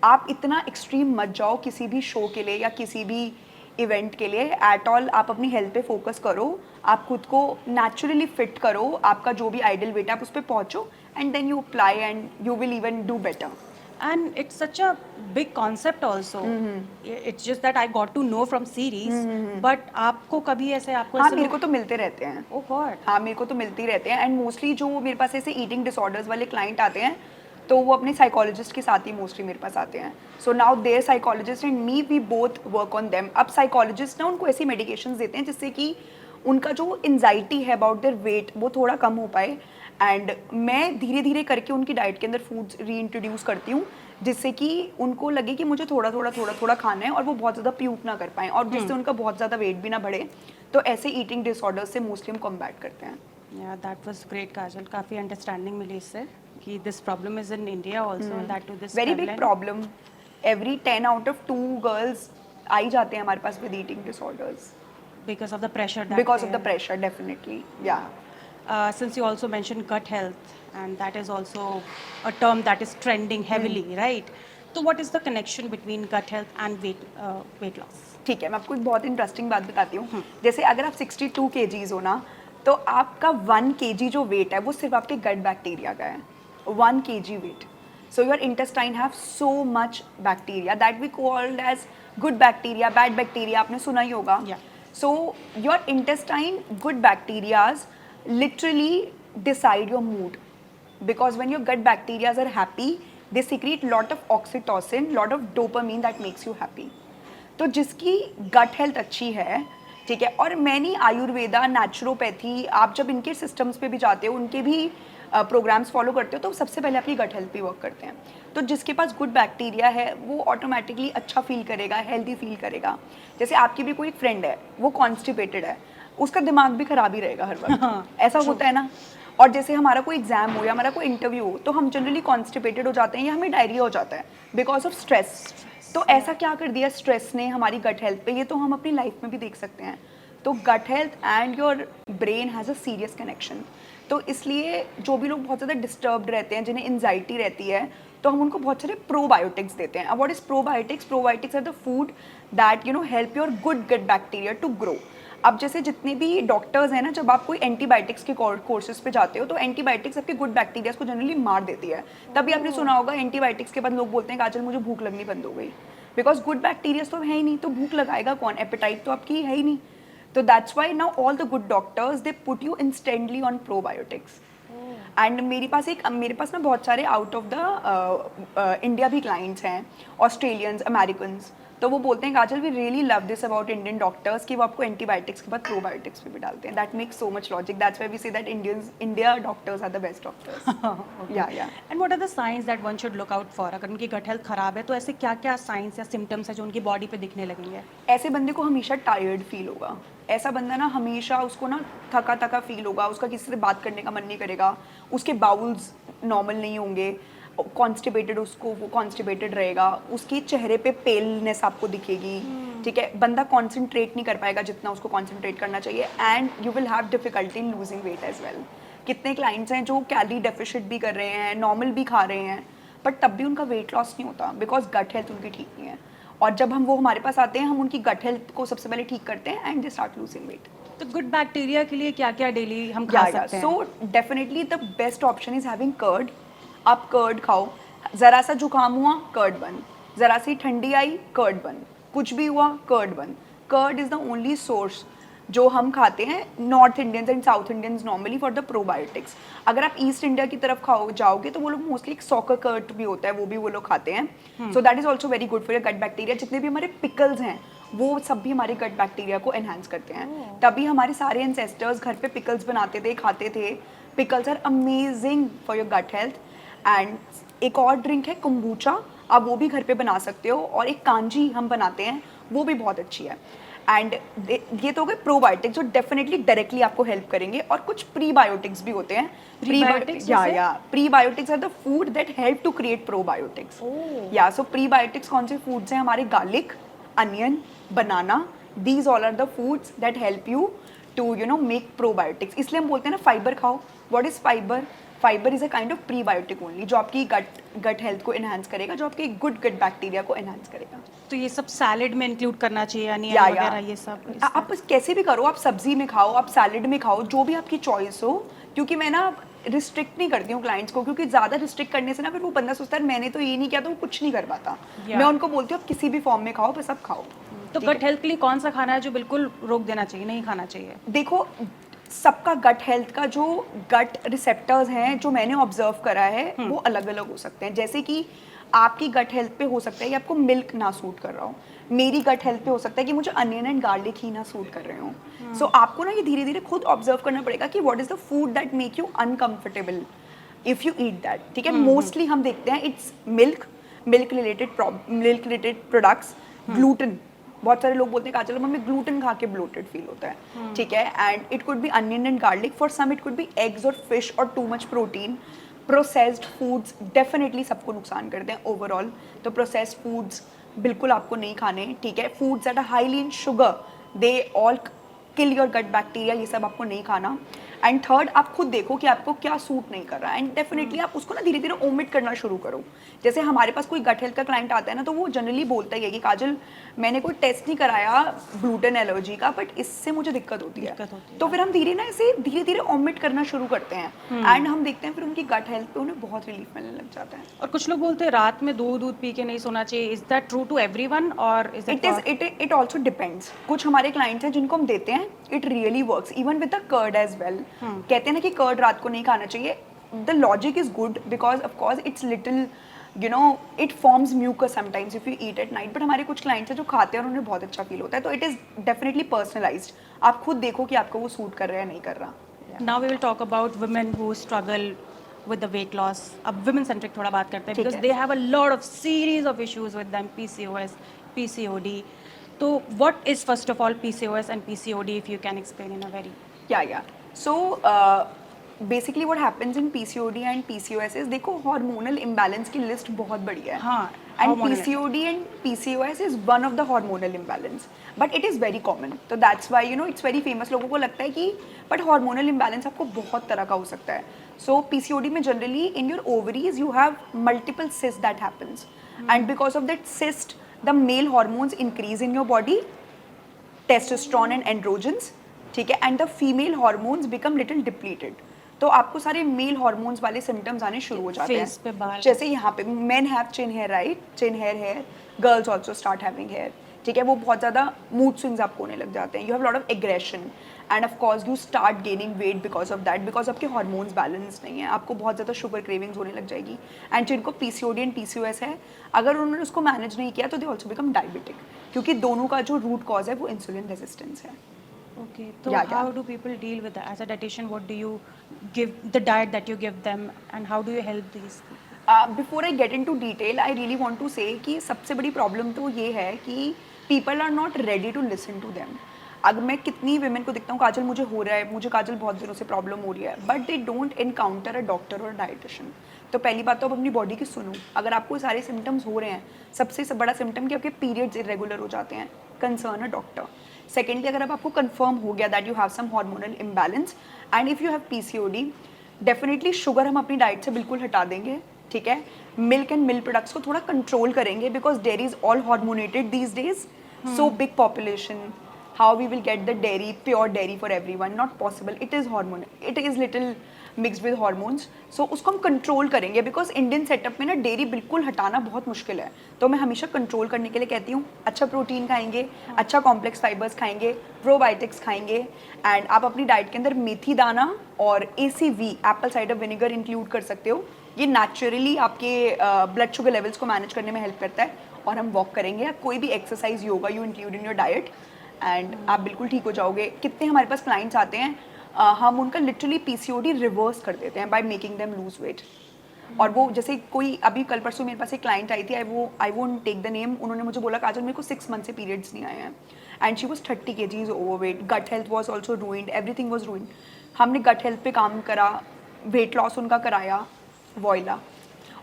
आप इतना एक्सट्रीम मत जाओ किसी भी शो के लिए या किसी भी इवेंट के लिए। एट ऑल आप अपनी हेल्थ पे फोकस करो, आप खुद को नेचुरली फिट करो, आपका जो भी आइडियल वेट है आप उस पर पहुँचो, and then you apply and you will even do better. And it's such a big concept also. It's just that I got to know from series. But आपको कभी ऐसे आपको हाँ, ऐसे मेरे को तो मिलते रहते हैं। Oh God. हाँ, मेरे को तो मिलते ही रहते हैं, एंड मोस्टली जो मेरे पास ऐसे ईटिंग डिसऑर्डर्स वाले क्लाइंट आते हैं, तो वो अपने साइकोलॉजिस्ट के साथ ही मोस्टली मेरे पास आते हैं। So now their psychologist and me, we both work on them. अब साइकोलॉजिस्ट ना उनको ऐसी मेडिकेशंस देते हैं जिससे कि उनका जो एंजाइटी है अबाउट देयर वेट वो थोड़ा कम हो पाए, एंड मैं धीरे धीरे करके उनकी डाइट के अंदर फूड्स रीइंट्रोड्यूस करती हूँ, जिससे कि उनको लगे कि मुझे थोड़ा थोड़ा खाना है, और वो बहुत ज़्यादा प्यूक ना कर पाएँ, और जिससे उनका बहुत ज़्यादा वेट भी ना बढ़े। तो ऐसे ईटिंग डिसऑर्डर्स से मोस्टली हम कॉम्बैट करते हैं। Yeah, that was great, Kajal. काफ़ी अंडरस्टैंडिंग मिली इससे कि this problem is in India also, and that too this very big problem. Every 10 out of 2 girls आ ही जाते हैं हमारे पास with eating disorders, because of the pressure that because they of the pressure, definitely. Yeah. Since you also mentioned gut health, and that is also a term that is trending heavily, right? So what is the connection between gut health and weight loss? ठीक है, मैं आपको एक बहुत interesting बात बताती हूँ। जैसे अगर आप 62 kgs हो ना, तो आपका 1 kg जो वेट है वो सिर्फ आपके गट बैक्टीरिया का है, 1 kg weight. So your intestine have so much bacteria that we called as good bacteria, bad bacteria, आपने सुना ही होगा। So your intestine good bacterias literally decide your mood, because when your gut bacteria are happy, they secrete lot of oxytocin, lot of dopamine that makes you happy. तो जिसकी gut health अच्छी है, ठीक है। और मैंने आयुर्वेदा, नेचुरोपैथी, आप जब इनके सिस्टम्स पे भी जाते हो, उनके भी प्रोग्राम्स फॉलो करते हो, तो सबसे पहले अपनी गट हेल्थ पे वर्क करते हैं। तो जिसके पास गुड बैक्टीरिया है वो ऑटोमेटिकली अच्छा फील करेगा, हेल्दी फील करेगा। जैसे आपकी भी कोई फ्रेंड है, वो कॉन्स्टिपेटेड है, उसका दिमाग भी खराब ही रहेगा हर वक्त। ऐसा होता है ना। और जैसे हमारा कोई एग्जाम हो या हमारा कोई इंटरव्यू हो, तो हम जनरली कॉन्स्टिपेटेड हो जाते हैं या हमें डायरिया हो जाता है बिकॉज ऑफ स्ट्रेस। तो ऐसा क्या कर दिया स्ट्रेस ने हमारी गट हेल्थ पे, ये तो हम अपनी लाइफ में भी देख सकते हैं। तो gut health and your brain has a serious connection. तो इसलिए जो भी लोग बहुत ज़्यादा डिस्टर्ब्ड रहते हैं, जिन्हें एंजाइटी रहती है, तो हम उनको बहुत सारे प्रोबायोटिक्स देते हैं। अब what is probiotics? Probiotics are the food that help your good gut bacteria to grow. अब जैसे जितने भी डॉक्टर्स हैं ना, जब आप कोई एंटीबायोटिक्स के कोर्सेज पे जाते हो, तो एंटीबायोटिक्स आपके गुड बैक्टीरियाज को जनरली मार देती है। तभी आपने सुना होगा एंटीबायोटिक्स के बाद लोग बोलते हैं काजल मुझे भूख लगनी बंद हो गई, बिकॉज गुड बैक्टीरियाज तो है ही नहीं, तो भूख लगाएगा कौन? एपेटाइट तो आपकी है ही नहीं। तो that's why now all the good doctors they put you instantly on probiotics. And मेरे पास ना बहुत सारे आउट ऑफ द इंडिया भी क्लाइंट्स हैं, ऑस्ट्रेलियंस, अमेरिकन्स। तो वो बोलते हैं Kajal we really love this about Indian doctors कि वो आपको एंटीबायोटिक्स के बाद प्रोबायोटिक्स भी डालते हैं। That makes so much logic. That's why we say that India doctors are the best doctors. Yeah and what are the science that one should look out for? अगर उनकी गट हेल्थ खराब है तो ऐसे क्या क्या साइंस या symptoms है जो उनकी बॉडी पे दिखने लगेंगे? ऐसे बंदे को हमेशा टायर्ड फील होगा। ऐसा बंदा ना हमेशा उसको ना थका थका फील होगा, उसका किसी से बात करने का मन नहीं करेगा, उसके बाउल्स नॉर्मल नहीं होंगे, कॉन्स्टिपेटेड, उसको वो कॉन्स्टिपेटेड रहेगा, उसके चेहरे पे पेलनेस आपको दिखेगी। ठीक है, बंदा कॉन्सेंट्रेट नहीं कर पाएगा जितना उसको कॉन्सेंट्रेट करना चाहिए, and you will have difficulty in losing weight as well. कितने क्लाइंट्स हैं जो कैलोरी डेफिशिट भी कर रहे हैं, नॉर्मल भी खा रहे हैं, बट तब भी उनका वेट लॉस नहीं होता बिकॉज गट हेल्थ उनकी ठीक नहीं है। और जब वो हमारे पास आते हैं, हम उनकी गट हेल्थ को सबसे पहले ठीक करते हैं and they start losing weight. तो गुड बैक्टीरिया के लिए क्या क्या डेली हम खा सकते हैं? So definitely the best option is having curd. आप कर्ड खाओ, ज़रा सा जुकाम हुआ कर्ड बन, ज़रा सी ठंडी आई कर्ड बन, कुछ भी हुआ कर्ड बन। Curd is the only source जो हम खाते हैं North Indians and South Indians normally for the probiotics. अगर आप ईस्ट इंडिया की तरफ जाओगे तो वो लोग मोस्टली एक सॉकर कर्ड भी होता है, वो भी वो लोग खाते हैं। So that is also very good for your gut bacteria. जितने भी हमारे पिकल्स हैं वो सब भी हमारे गट बैक्टीरिया को एनहांस करते हैं। तभी हमारे सारे एंसेस्टर्स घर पे पिकल्स बनाते थे, खाते थे। Pickles are amazing for your gut health. And एक और ड्रिंक है कुम्बूचा, आप वो भी घर पे बना सकते हो। और एक कांजी हम बनाते हैं, वो भी बहुत अच्छी है। एंड ये तो हो गए प्रोबायोटिक्स जो डेफिनेटली डायरेक्टली आपको हेल्प करेंगे। और कुछ प्रीबायोटिक्स भी होते हैं। Prebiotics are the food that help to create probiotics. या सो प्रीबायोटिक्स कौन से फूड्स हैं हमारे? Garlic, onion, banana, these all are the foods that help you to make probiotics. इसलिए हम बोलते हैं ना फाइबर खाओ। What is fibre? Fibre is a kind of prebiotic only जो आपकी गट हेल्थ को एनहांस करेगा, जो आपके गुड गट बैक्टीरिया को एनहांस करेगा। तो ये सब सैलेड में इंक्लूड करना चाहिए यानी वगैरह ये सब? आप कैसे भी करो, आप सब्जी में खाओ, आप सैलेड में खाओ, जो भी आपकी चॉइस हो। क्योंकि मैं ना रिस्ट्रिक्ट नहीं करती हूँ क्लाइंट्स को, क्योंकि ज़्यादा रिस्ट्रिक्ट करने से ना फिर वो बंदा सोचता है मैंने तो ये नहीं किया तो वो कुछ नहीं कर पाता। मैं उनको बोलती हूँ आप किसी भी फॉर्म में खाओ, बस आप खाओ। तो गट हेल्थ के लिए कौन सा खाना है जो बिल्कुल रोक देना चाहिए, नहीं खाना चाहिए? देखो, सबका गट हेल्थ का जो गट रिसेप्टर्स हैं जो मैंने ऑब्जर्व करा है वो अलग अलग हो सकते हैं। जैसे कि आपकी गट हेल्थ पे हो सकता है कि आपको मिल्क ना सूट कर रहा हो, मेरी गट हेल्थ पे हो सकता है कि मुझे अनियन एंड गार्लिक ही ना सूट कर रहे हो। सो आपको ना ये धीरे धीरे खुद ऑब्जर्व करना पड़ेगा कि what is the food that make you uncomfortable if you eat that. ठीक है, मोस्टली हम देखते हैं it's milk related products, gluten. बहुत सारे लोग बोलते हैं काजल मम्मी ग्लूटेन खा के ब्लोटेड फील होता है। ठीक है, and it could be onion and garlic, for some it could be eggs और फिश और too much protein. Processed foods definitely सबको नुकसान करते हैं ओवरऑल, तो प्रोसेस्ड फूड्स बिल्कुल आपको नहीं खाने। ठीक है, foods that are highly in sugar they all kill your gut bacteria, ये सब आपको नहीं खाना। एंड थर्ड, आप खुद देखो कि आपको क्या सूट नहीं कर रहा है, एंड डेफिनेटली आप उसको ना धीरे धीरे ओमिट करना शुरू करो। जैसे हमारे पास कोई गट हेल्थ का क्लाइंट आता है ना, तो वो जनरली बोलता ही है कि काजल मैंने कोई टेस्ट नहीं कराया ग्लूटेन एलर्जी का, बट इससे मुझे दिक्कत होती है। तो फिर हम धीरे धीरे ओमिट करना शुरू करते हैं एंड हम देखते हैं फिर उनकी गट हेल्थ पे उन्हें बहुत रिलीफ मिलने लग जाता है। और कुछ लोग बोलते हैं रात में दूध पी के नहीं सोना चाहिए, is that true to everyone और इट ऑल्सो डिपेंड्स। कुछ हमारे क्लाइंट्स हैं जिनको हम देते हैं, it really works even with the curd as well. कहते हैं ना कि कर्ड रात को नहीं खाना चाहिए, the logic is good because of course it's little you know it forms mucus sometimes if you eat at night, but हमारे कुछ क्लाइंट्स हैं जो खाते हैं और उन्हें बहुत अच्छा फील होता है, तो इट इज़ डेफिनेटली पर्सनलाइज्ड, आप खुद देखो कि आपको वो सूट कर रहा है या नहीं कर रहा. Now we will talk about women who struggle with the weight loss. अब women centric थोड़ा बात करते हैं ठीक because है. they have a lot of series of issues with them, PCOS, PCOD. तो what is first of all PCOS and PCOD if you can explain in a very Yeah. So basically what happens in PCOD and PCOS is, देखो hormonal imbalance की list बहुत बड़ी है. हाँ, And hormonal PCOD and PCOS is one of the hormonal imbalance, but it is very common. तो that's why you know it's very famous. लोगों को लगता है कि but hormonal imbalance आपको बहुत तरह का हो सकता है. So PCOD में generally in your ovaries you have multiple cysts that happens, and because of that cyst the male hormones increase in your body, testosterone and androgens, ठीक है, and the female hormones become little depleted, तो आपको सारे mail hormones वाले symptoms आने शुरू हो जाते Face पे हैं. बाल. जैसे यहाँ पे men have chin hair, right, chin hair, girls also start having hair, ठीक है, वो बहुत ज़्यादा मूड स्विंग्स आपको होने लग जाते हैं, you have lot of aggression end of course you start gaining weight because of that, because आपके हार्मोन्स बैलेंस नहीं है, आपको बहुत ज़्यादा शुगर क्रेविंग्स होने लग जाएगी. एंड जिनको पीसीओडी एंड पीसीओएस है, अगर उन्होंने उसको मैनेज नहीं किया तो दे ऑल्सो बिकम डायबिटिक, क्योंकि दोनों का जो रूट कॉज है वो इंसुलिन रेजिस्टेंस है. Okay, so Yeah. how do people deal with that? As a dietitian, what do you give, the diet that you give them, and how do you help these people? Before I get into detail I really want to say कि सबसे बड़ी problem तो ये है कि people are not ready to listen to them. अगर मैं कितनी women को देखता हूँ, काजल मुझे हो रहा है, मुझे काजल बहुत दिनों से प्रॉब्लम हो रही है, but they don't encounter a doctor और डाइटिशियन. तो पहली बात तो आप अपनी बॉडी की सुनो. अगर आपको सारे सिम्टम्स हो रहे हैं, सबसे बड़ा सिम्टम कि आपके पीरियड्स इरेगुलर हो जाते हैं, कंसर्न अ डॉक्टर. सेकेंडली, अगर अब आपको कंफर्म हो गया that you have some hormonal imbalance and if you have PCOD, definitely sugar हम अपनी डाइट से बिल्कुल हटा देंगे, ठीक है. मिल्क एंड मिल्क प्रोडक्ट्स को थोड़ा कंट्रोल करेंगे because dairy is all hormonated these days, so big population, how we will get the dairy, pure dairy for everyone, not possible, it is hormone, it is little mixed with hormones, so उसको हम control करेंगे because Indian setup में ना dairy बिल्कुल हटाना बहुत मुश्किल है. तो मैं हमेशा कंट्रोल करने के लिए कहती हूँ अच्छा प्रोटीन खाएंगे, अच्छा कॉम्प्लेक्स फाइबर्स खाएंगे, प्रोबायोटिक्स खाएंगे, एंड आप अपनी डाइट के अंदर मेथी दाना और ACV Apple cider vinegar include कर सकते हो. ये नेचुरली आपके ब्लड शुगर लेवल्स को मैनेज करने में हेल्प करता है. और हम वॉक करेंगे या कोई भी exercise, yoga you include in your diet and आप बिल्कुल ठीक हो जाओगे. कितने हमारे पास क्लाइंट्स आते हैं, हम उनका लिटरली पीसीओडी रिवर्स कर देते हैं by making them lose weight. और वो जैसे कोई अभी कल परसों मेरे पास एक क्लाइंट आई थी, I won't take the name, उन्होंने मुझे बोला काजल मेरे को 6 मंथ से पीरियड्स नहीं आए हैं and she was 30 kgs overweight, gut health was also ruined, everything was ruined. हमने गट हेल्थ पे काम करा, वेट लॉस उनका कराया, वॉइला,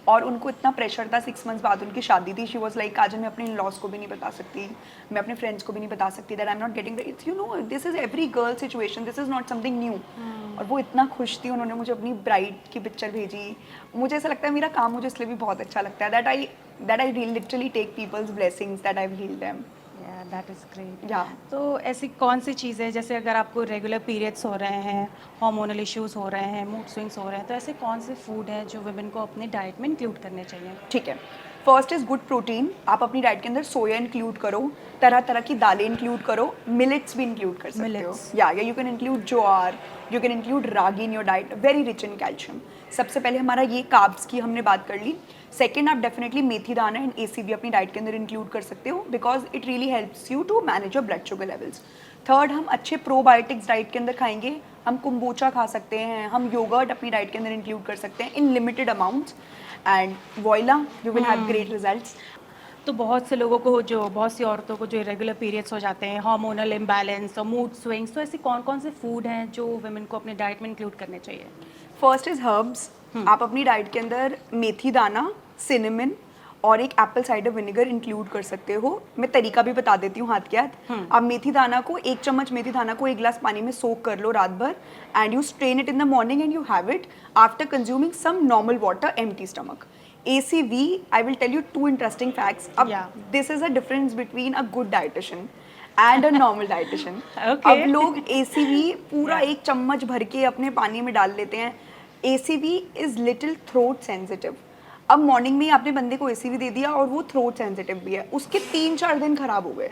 और उनको इतना प्रेशर था. 6 मंथ्स बाद उनकी शादी थी. शी वाज लाइक काजल मैं अपने इन-लॉज को भी नहीं बता सकती, मैं अपने फ्रेंड्स को भी नहीं बता सकती that I am not getting the, it's you know this is every girl situation, this is not something new. और वो इतना खुश थी, उन्होंने मुझे अपनी ब्राइड की पिक्चर भेजी. मुझे ऐसा लगता है मेरा काम मुझे इसलिए भी बहुत अच्छा लगता है that I literally take people's blessings that I have healed them. Yeah, that is great. या तो ऐसी कौन सी चीज़ें, जैसे अगर आपको रेगुलर पीरियड्स हो रहे हैं, हार्मोनल इश्यूज हो रहे हैं, मूड स्विंग्स हो रहे हैं, तो ऐसे कौन से फूड हैं जो वुमेन को अपनी डाइट में इंक्लूड करने चाहिए? ठीक है. First is good protein. आप अपनी डाइट के अंदर सोया इंक्लूड करो, तरह तरह की दालें इंक्लूड करो, मिलेट्स भी इंक्लूड कर सकते हो. Millets. या you can include jowar, you can include ragi in your diet, very rich in calcium. सबसे पहले हमारा ये कार्ब्स की हमने बात कर ली. सेकेंड, आप डेफिनेटली मेथी दाना एंड ACV अपनी डाइट के अंदर इंक्लूड कर सकते हो because it really helps you to manage your blood sugar levels. Third, हम अच्छे प्रोबायोटिक्स डाइट के अंदर खाएंगे. हम कुम्बोचा खा सकते हैं, हम योगर्ट अपनी डाइट के अंदर इंक्लूड कर सकते हैं in limited amounts, and voila you will have great results. तो बहुत से लोगों को, जो बहुत सी औरतों को जो रेगुलर पीरियड्स हो जाते हैं, हार्मोनल इम्बैलेंस और मूड स्विंग्स, तो ऐसे कौन कौन से फूड हैं जो वुमेन को अपने डाइट में इंक्लूड करने चाहिए? First is herbs. आप अपनी डाइट के अंदर मेथी दाना, सिनेमन और एक एप्पल साइडर विनेगर इंक्लूड कर सकते हो. मैं तरीका भी बता देती हूँ हाथ के हाथ. आप मेथी दाना को, 1 चम्मच मेथी दाना को 1 गिलास पानी में सोक कर लो रात भर, and you strain it in the morning and you have it after consuming some normal water, empty stomach. ACV, I will tell you 2 interesting facts. अब Yeah. this is a difference between a good dietitian and a normal dietitian. Okay. अब लोग ACV पूरा 1 चम्मच भर के अपने पानी में डाल लेते हैं. ACV is little throat sensitive. अब मॉर्निंग में ही आपने बंदे को ACV दे दिया और वो थ्रोट सेंसिटिव भी है, उसके 3-4 दिन खराब हो गए,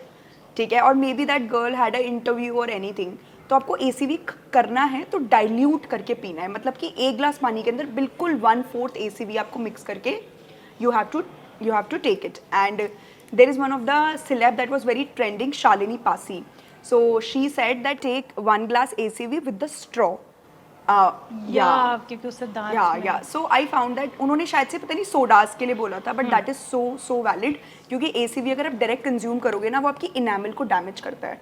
ठीक है. और may be that girl had a interview और एनीथिंग. तो आपको ACV करना है तो डाइल्यूट करके पीना है, मतलब कि 1 गिलास पानी के अंदर बिल्कुल 1/4 ACV आपको मिक्स करके you have to take it. And there is one of the celeb that was very trending, Shalini Pasi. So she said that take 1 glass ACV with the straw. या क्योंकि उससे दांत या सो आई फाउंड दैट उन्होंने शायद से पता नहीं सोडास के लिए बोला था, but that is so valid, क्योंकि एसीवी अगर आप डायरेक्ट कंज्यूम करोगे ना वो आपकी इनेमल को डैमेज करता है.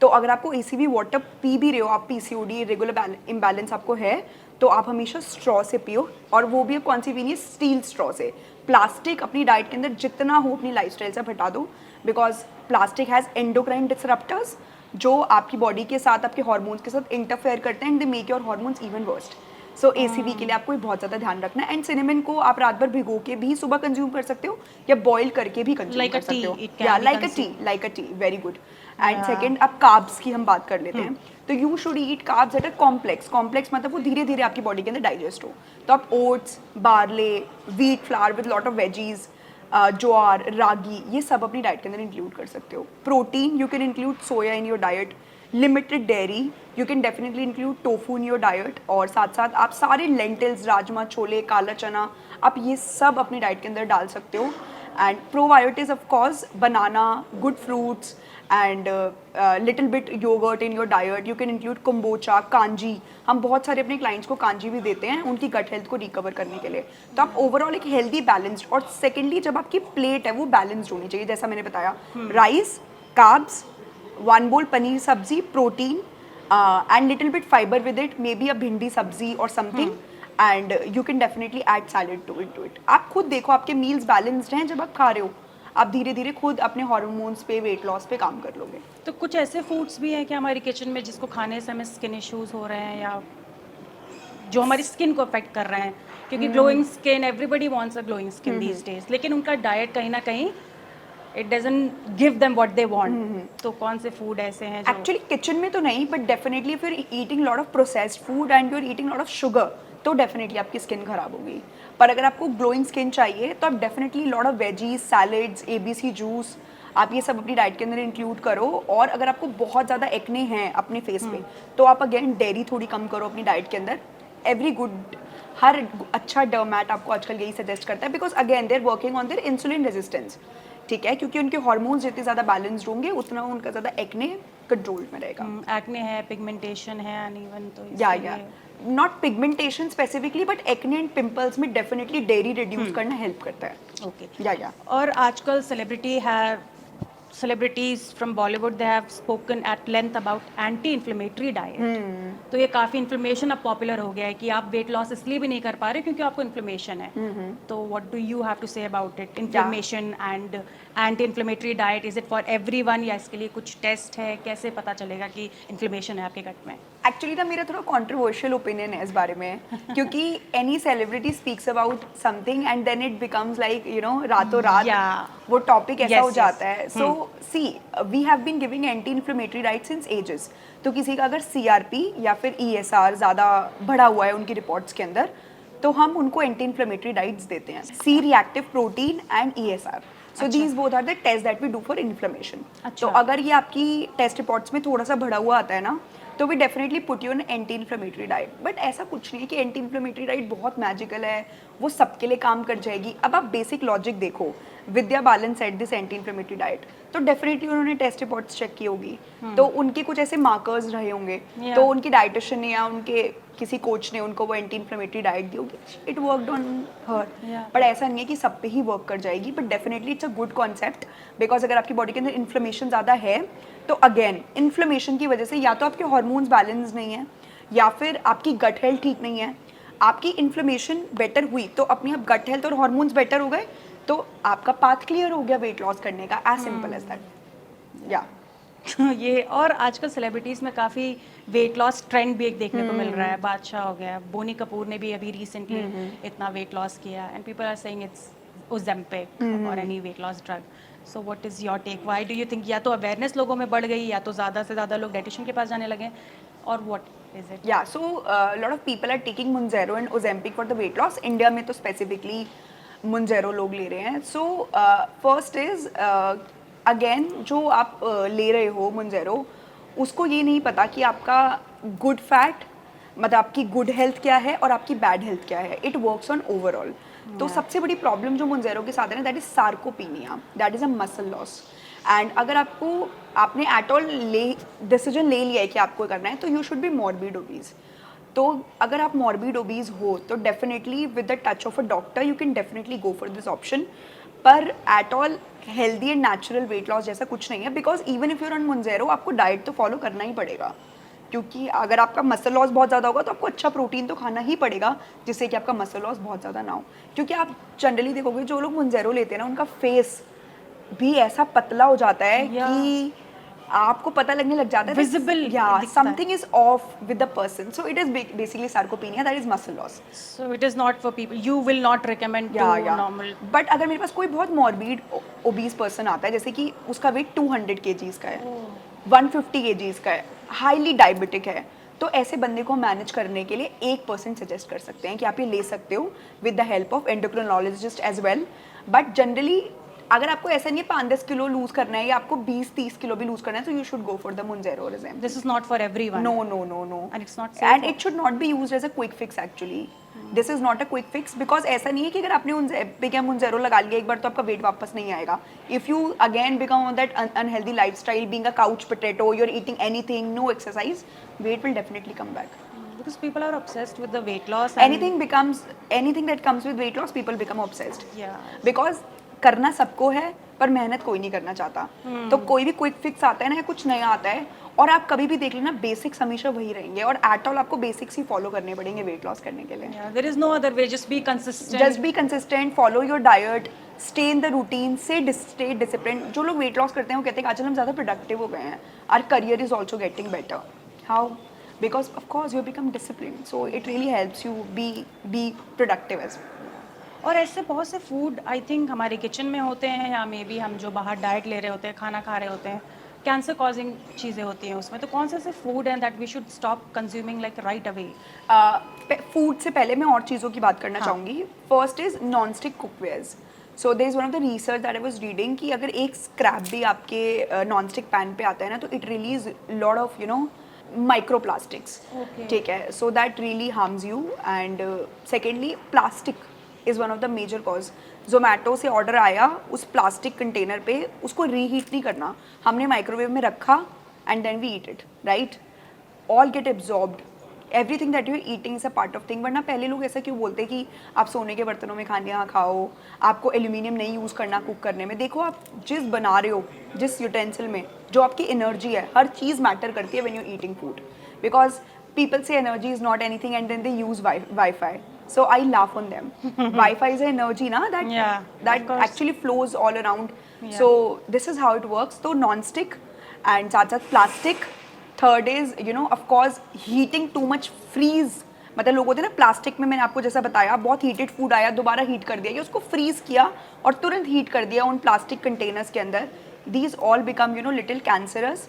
तो अगर आपको एसीवी वाटर पी भी रहे हो, आप पीसीओडी रेगुलर इम्बैलेंस आपको है, तो आप हमेशा स्ट्रॉ से पियो, और वो भी कौन सी पीनी है, स्टील स्ट्रॉ से. प्लास्टिक अपनी डाइट के अंदर जितना हो अपनी लाइफस्टाइल से हटा दो, बिकॉज प्लास्टिक हैज़ एंडोक्राइन डिसरप्टर्स जो आपकी बॉडी के साथ, आपके हार्मोन्स के साथ इंटरफेयर करते हैं and they make your hormones even worst. So ACV के लिए आपको बहुत ज़्यादा ध्यान रखना है. एंड सिनेमन को आप रात भर भिगो के भी सुबह कंज्यूम कर सकते हो, या बॉईल करके भी कंज्यूम कर सकते हो. या like a tea, very good. And second, अब कार्ब्स की हम बात कर लेते हैं. तो you should eat carbs that are complex मतलब वो धीरे धीरे आपकी बॉडी के अंदर डाइजेस्ट हो. तो आप oats, barley, wheat flour with lot of veggies, jowar, ragi, ये सब अपनी डाइट के अंदर इंक्लूड कर सकते हो. Protein, you can include soya in your diet. Limited dairy, you can definitely include tofu in your diet. और साथ साथ आप सारे लेंटिल्स, राजमा, छोले, काला चना, आप ये सब अपनी डाइट के अंदर डाल सकते हो. And probiotics of course, banana, good fruits, and little bit yoghurt in your diet. You can include kombucha, kanji. हम बहुत सारे अपने क्लाइंट्स को कांजी भी देते हैं उनकी गट हेल्थ को रिकवर करने के लिए. तो आप ओवरऑल एक हेल्दी बैलेंस्ड, और सेकेंडली जब आपकी प्लेट है वो बैलेंस्ड होनी चाहिए, जैसा मैंने बताया, rice, carbs, 1 bowl paneer sabzi, protein, and little bit fibre with it, may be a bhindi sabzi और something, and you can definitely add salad to it. आप खुद देखो आपके मील्स बैलेंस्ड हैं जब आप खा रहे हो, आप धीरे धीरे खुद अपने हार्मोन्स पे, वेट लॉस पे काम कर लोगे. तो कुछ ऐसे फूड्स भी हैं कि हमारी किचन में जिसको खाने से हमें स्किन इश्यूज हो रहे हैं, या जो हमारी स्किन को अफेक्ट कर रहे हैं, क्योंकि glowing skin, everybody wants a glowing skin these days, लेकिन उनका डाइट कहीं ना कहीं it doesn't give them what they want. तो कौन से फूड ऐसे हैं जो एक्चुअली किचन में तो नहीं, but definitely if you are eating lot of processed food and you are eating lot of sugar, तो डेफिनेटली आपकी स्किन खराब होगी. पर अगर आपको ग्लोइंग स्किन चाहिए तो आप definitely lot of veggies, salads, ABC juice, आप ये सब अपनी डाइट के अंदर इंक्लूड करो. और अगर आपको बहुत ज़्यादा एक्ने हैं अपने फेस पे, तो आप अगेन डेयरी थोड़ी कम करो अपनी डाइट के अंदर. एवरी गुड, हर अच्छा डर्मैट आपको आजकल यही सजेस्ट करता है, because again they are working on their insulin resistance. ठीक है, क्योंकि उनके हार्मोन्स जितने ज़्यादा बैलेंस्ड होंगे उतना उनका ज़्यादा एक्ने कंट्रोल में रहेगा. एक्ने है, पिगमेंटेशन है, अनइवन, तो या not pigmentation specifically, but acne and pimples में डेफिनेटली डेयरी रिड्यूस करना हेल्प करता है. ओके. या और आजकल celebrities from Bollywood, they have spoken at length about anti-inflammatory diet. तो ये काफ़ी इन्फ्लेमेशन अब पॉपुलर हो गया है कि आप वेट लॉस इसलिए भी नहीं कर पा रहे क्योंकि आपको इन्फ्लेमेशन है. तो what do you have to say about it, inflammation and anti inflammatory diet? Is it for everyone, या इसके लिए कुछ टेस्ट है? कैसे पता चलेगा कि इन्फ्लेमेशन है आपके गट में? एक्चुअली ना मेरा थोड़ा कॉन्ट्रोवर्शियल ओपिनियन है इस बारे में, क्योंकि any celebrity speaks about something and then it becomes like you know रातों रात वो टॉपिक ऐसा हो जाता है. So see, we have been giving anti inflammatory diet since ages. तो किसी का अगर CRP या फिर ESR ज़्यादा बढ़ा हुआ है उनकी रिपोर्ट्स के अंदर, तो हम उनको एंटी इन्फ्लेमेटरी डाइट्स देते हैं, C reactive protein and ESR. So these both are the test that we do for inflammation. तो अगर ये आपकी टेस्ट रिपोर्ट्स में थोड़ा सा बढ़ा हुआ आता है ना, तो we definitely put you on anti inflammatory diet. But ऐसा कुछ नहीं है कि एंटी इन्फ्लेमेटरी डाइट बहुत मैजिकल है, वो सबके लिए काम कर जाएगी. अब आप बेसिक लॉजिक देखो, Vidya Balan set this anti inflammatory diet, तो डेफिनेटली उन्होंने टेस्ट रिपोर्ट्स चेक की होगी, तो उनके कुछ ऐसे मार्कर्स रहे होंगे, तो उनकी डाइटिशियन या उनके किसी कोच ने उनको वो एंटी इन्फ्लेमेटरी डाइट दी होगी. It worked on her. But ऐसा नहीं है कि सब पे ही वर्क कर जाएगी, but definitely it's a good concept, because अगर आपकी बॉडी के अंदर इन्फ्लेमेशन ज़्यादा है, तो अगेन इन्फ्लेमेशन की वजह से या तो आपके हार्मोन्स बैलेंस नहीं है, या फिर आपकी गट हेल्थ ठीक नहीं है. आपकी इन्फ्लेमेशन बेटर हुई तो अपनी आप गट हेल्थ और हार्मोन्स बेटर हो गए, तो आपका पाथ क्लियर हो गया वेट लॉस करने का. As simple as that. या ये, और आजकल सेलिब्रिटीज़ में काफ़ी वेट लॉस ट्रेंड भी एक देखने को मिल रहा है. बादशाह हो गया, बोनी कपूर ने भी अभी रिसेंटली इतना वेट लॉस किया, and people are saying it's Ozempic और any weight loss drug. So what is your take? Why do you think या तो अवेयरनेस लोगों में बढ़ गई, या तो ज़्यादा से ज़्यादा लोग डाइटिशियन के पास जाने लगे, और what is it? Yeah so lot of people are taking Mounjaro and Ozempic for the weight loss. India में तो स्पेसिफिकली Mounjaro लोग ले रहे हैं. सो फर्स्ट इज अगेन जो आप ले रहे हो Mounjaro, उसको ये नहीं पता कि आपका गुड फैट मतलब आपकी गुड हेल्थ क्या है और आपकी बैड हेल्थ क्या है, इट वर्क्स ऑन ओवरऑल। तो सबसे बड़ी प्रॉब्लम जो मुंजेरो के साथ है ना, that is sarcopenia, that is a muscle loss. And अगर आपने एट ऑल डिसीजन ले लिया है कि आपको करना है, तो you should be morbid obese. तो अगर आप मॉर्बिड ओबीज हो तो definitely with the touch of a doctor you can definitely go for this option. पर at all healthy and natural weight loss जैसा कुछ नहीं है, because even if you're on Mounjaro आपको डाइट तो फॉलो करना ही पड़ेगा। क्योंकि अगर आपका मसल लॉस बहुत ज़्यादा होगा तो आपको अच्छा प्रोटीन तो खाना ही पड़ेगा, जिससे कि आपका मसल लॉस बहुत ज़्यादा ना हो। क्योंकि आप जनरली देखोगे जो लोग मुंजेरो लेते हैं ना, उनका फेस भी ऐसा पतला हो जाता है कि आपको पता लगने लग जाता है Visible या दिखता है। Something is of with the person. So it is basically sarcopenia, that is muscle loss. So it is not for people. You will not recommend to या normal. बट अगर मेरे पास कोई बहुत मॉर्बिड ओबीज पर्सन आता है, जैसे कि उसका वेट 200 केजीज का है, 150 केजीज का है, हाईली डायबिटिक है, तो ऐसे बंदे को मैनेज करने के लिए 1% सजेस्ट कर सकते हैं कि आप ये ले सकते हो with the help of endocrinologist as well. But generally अगर आपको ऐसा नहीं है 5-10 किलो लूज करना है या आपको 20-30 किलो भी लूज करना है, तो you should go for the Mounjaro regime. This is not for everyone. No, no, no, no. And it's not safe And for- it should not be used as a quick fix actually. This is not a quick fix because ऐसा नहीं है कि अगर आपने become मुंजेरो लगा लिया एक बार तो आपका वेट वापस नहीं आएगा. If you again become on that unhealthy lifestyle, being a couch potato, you're eating anything, no exercise, weight will definitely come back. Because people are obsessed with the weight loss. And Anything that comes with weight loss, people become obsessed. Yeah. Because करना सबको है पर मेहनत कोई नहीं करना चाहता। तो कोई भी क्विक फिक्स आता है ना, या कुछ नया आता है, और आप कभी भी देख लेना बेसिक्स हमेशा वही रहेंगे, और एट ऑल आपको बेसिक्स ही फॉलो करने पड़ेंगे वेट लॉस करने के लिए। Yeah, there is no other way. Just be consistent. Just be consistent, follow your diet, stay in the routine, stay discipline. जो लोग वेट लॉस करते हैं वो कहते हैं कि आजकल हम ज़्यादा प्रोडक्टिव हो गए हैं, our career is also getting better. How? Because of course you become discipline, so it really helps you be productive as. और ऐसे बहुत से फूड आई थिंक हमारे किचन में होते हैं, या मे बी हम जो बाहर डाइट ले रहे होते हैं, खाना खा रहे होते हैं, कैंसर कॉजिंग चीज़ें होती हैं उसमें, तो कौन से ऐसे फूड हैं that we should stop consuming like right away? Food से पहले मैं और चीज़ों की बात करना चाहूँगी। First is non stick cookwares. So there is one of the research that I was reading कि अगर एक स्क्रैप भी आपके नॉन स्टिक पैन पे आता है ना, तो it release lot of microplastics. ठीक है, so that really harms you. And secondly plastic is one of the major cause. Zomato से ऑर्डर आया, उस प्लास्टिक कंटेनर पे उसको रीहीट नहीं करना, हमने माइक्रोवेव में रखा and then we eat it, right? All get absorbed, everything that you are eating is a part of thing. वरना पहले लोग ऐसा क्यों बोलते हैं कि आप सोने के बर्तनों में खाना खाओ, आपको एल्यूमिनियम नहीं यूज़ करना कुक करने में। देखो आप जिस बना रहे हो, जिस यूटेंसिल में, जो आपकी एनर्जी है, हर चीज़ मैटर करती है when you eating food. Because people say energy is not anything and then they use Wi-Fi. So I laugh on them. Wi-Fi is an energy na, that actually flows all around. Yeah. So this is how it works. So non-stick and साथ साथ plastic. Third is of course heating too much freeze. मतलब लोग होते हैं ना plastic में, मैंने आपको जैसा बताया, बहुत हीटेड फूड आया, दोबारा हीट कर दिया, या उसको फ्रीज किया और तुरंत हीट कर दिया उन प्लास्टिक कंटेनर्स के अंदर। These all become little cancerous.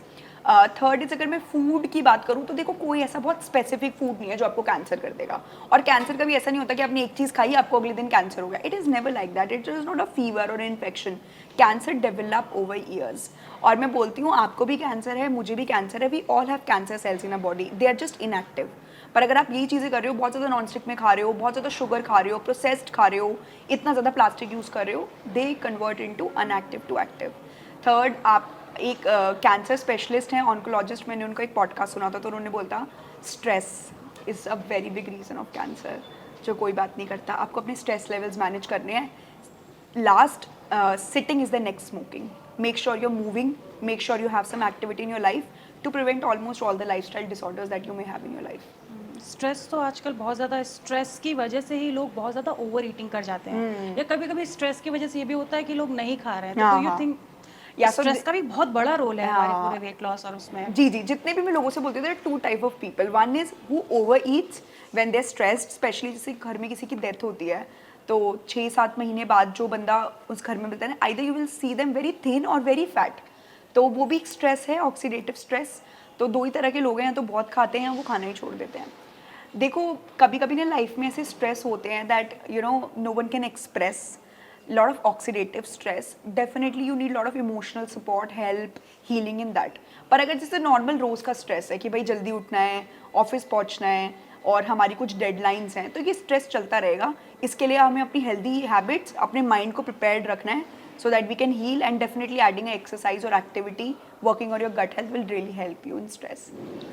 Third is, अगर मैं फूड की बात करूँ तो देखो कोई ऐसा बहुत स्पेसिफिक फूड नहीं है जो आपको कैंसर कर देगा। और कैंसर का भी ऐसा नहीं होता कि आपने एक चीज़ खाई आपको अगले दिन कैंसर हो गया। It is never like that. It is not a fever और infection. Cancer develop over years. और मैं बोलती हूँ आपको भी कैंसर है, मुझे भी कैंसर है, we all have cancer cells in a body, they are just inactive. पर अगर आप यही चीज़ें कर रहे हो, बहुत ज़्यादा नॉन स्टिक में खा रहे हो, बहुत ज़्यादा शुगर खा रहे हो, प्रोसेस्ड खा रहे हो, इतना ज़्यादा प्लास्टिक यूज़ कर रहे हो, they convert into unactive to active. Third, आप एक कैंसर स्पेशलिस्ट हैं, ऑन्कोलॉजिस्ट, मैंने उनका एक पॉडकास्ट सुना था, तो उन्होंने बोलता stress is a very big reason of cancer. जो कोई बात नहीं करता, आपको अपने स्ट्रेस लेवल्स मैनेज करने हैं। Last, sitting is the next smoking. Make sure you are moving, make sure you have some activity in your life to prevent almost all the lifestyle disorders that you may have in your life. Stress तो आजकल बहुत ज़्यादा, stress की वजह से ही लोग बहुत ज़्यादा ओवर ईटिंग कर जाते हैं, या कभी कभी स्ट्रेस की वजह से ये भी होता है कि लोग नहीं खा रहे हैं। तो यू थिंक स्ट्रेस का भी बहुत बड़ा रोल है हमारे पूरे वेट लॉस और उसमें? जी, जितने भी मैं लोगों से बोलती हूँ, there are two type of people. One is who over eats when they are stressed, specially जैसे घर में किसी की डेथ होती है, तो 6-7 महीने बाद जो बंदा उस घर में मिलता है, either you will see them very thin और वेरी फैट। तो वो भी एक स्ट्रेस है, ऑक्सीडेटिव स्ट्रेस। तो दो ही तरह के लोग हैं, तो बहुत खाते हैं, वो खाना ही छोड़ देते हैं। देखो कभी कभी ना लाइफ में ऐसे स्ट्रेस होते हैं that no one can express. lot of oxidative stress, definitely you need lot of emotional support, help, healing in that. पर अगर जैसे नॉर्मल रोज का स्ट्रेस है कि भाई जल्दी उठना है, ऑफिस पहुंचना है, और हमारी कुछ डेडलाइंस हैं, तो ये स्ट्रेस चलता रहेगा। इसके लिए हमें अपनी हेल्दी हैबिट्स, अपने माइंड को प्रिपेयर्ड रखना है so that we can heal, and definitely adding a exercise or activity, working on your gut health will really help you in stress.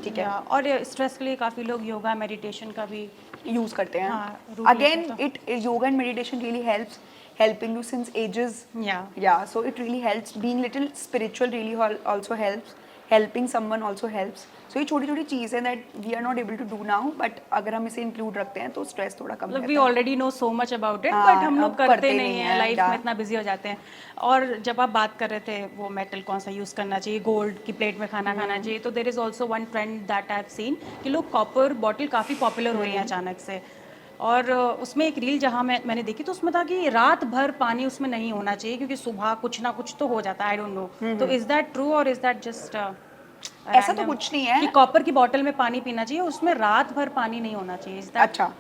ठीक है? और स्ट्रेस के लिए काफ़ी लोग योगा मेडिटेशन का भी यूज करते हैं। हाँ, routine अगेन होता। It yoga and meditation really helps, helping you since ages. Yeah, so it really helps. Being little spiritual really also helps. Helping someone also helps. So ये छोटी छोटी चीज़ है that we are not able to do now, but अगर हम इसे include रखते हैं तो स्ट्रेस थोड़ा कम मतलब रहता वी है। Already know so much about it, हाँ, बट हम लोग अब करते नहीं हैं, लाइफ yeah. में इतना बिजी हो जाते हैं। और जब आप बात कर रहे थे वो मेटल कौन सा यूज़ करना चाहिए, गोल्ड की प्लेट में खाना खाना चाहिए, तो there is also one trend that I have scene कि लोग कॉपर बॉटल काफ़ी पॉपुलर हो रही है अचानक से। और उसमें एक रील जहाँ मैंने देखी तो उसमें था कि रात भर पानी उसमें नहीं होना चाहिए क्योंकि सुबह कुछ ना कुछ तो हो जाता है, आई डोंट नो। तो इज़ दैट ट्रू और इज़ दैट जस्ट ऐसा तो कुछ नहीं है कि कॉपर की बॉटल में पानी पीना चाहिए, उसमें रात भर पानी नहीं होना चाहिए? इज़ दैट अच्छा,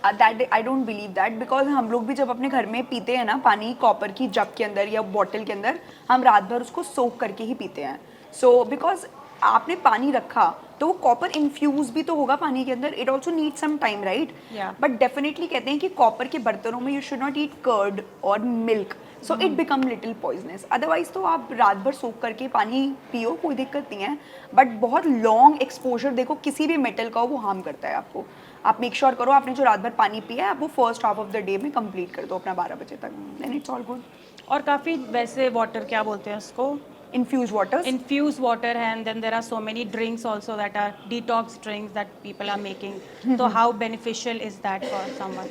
that I don't believe that, because हम लोग भी जब अपने घर में पीते हैं ना पानी कॉपर की जग के अंदर या बॉटल के अंदर, हम रात भर उसको सोक करके ही पीते हैं। सो बिकॉज आपने पानी रखा तो वो कॉपर इन्फ्यूज भी तो होगा पानी के अंदर, it also need some time, right? Yeah. But definitely कहते हैं कि कॉपर के बर्तनों में you should not eat curd और milk, so it become little poisonous. Otherwise तो आप रात भर सोख करके पानी पियो, कोई दिक्कत नहीं है, बट बहुत लॉन्ग एक्सपोजर देखो किसी भी मेटल का हो वो हार्म करता है आपको। आप मेक श्योर करो आपने जो रात भर पानी पिया है आप वो first half of the day में कंप्लीट कर दो अपना 12 बजे तक, देन इट्स ऑल गुड। और काफ़ी वैसे वाटर क्या बोलते हैं उसको, infuse waters, infused water, and then there are so many drinks also that are detox drinks that people are making. So how beneficial is that for someone?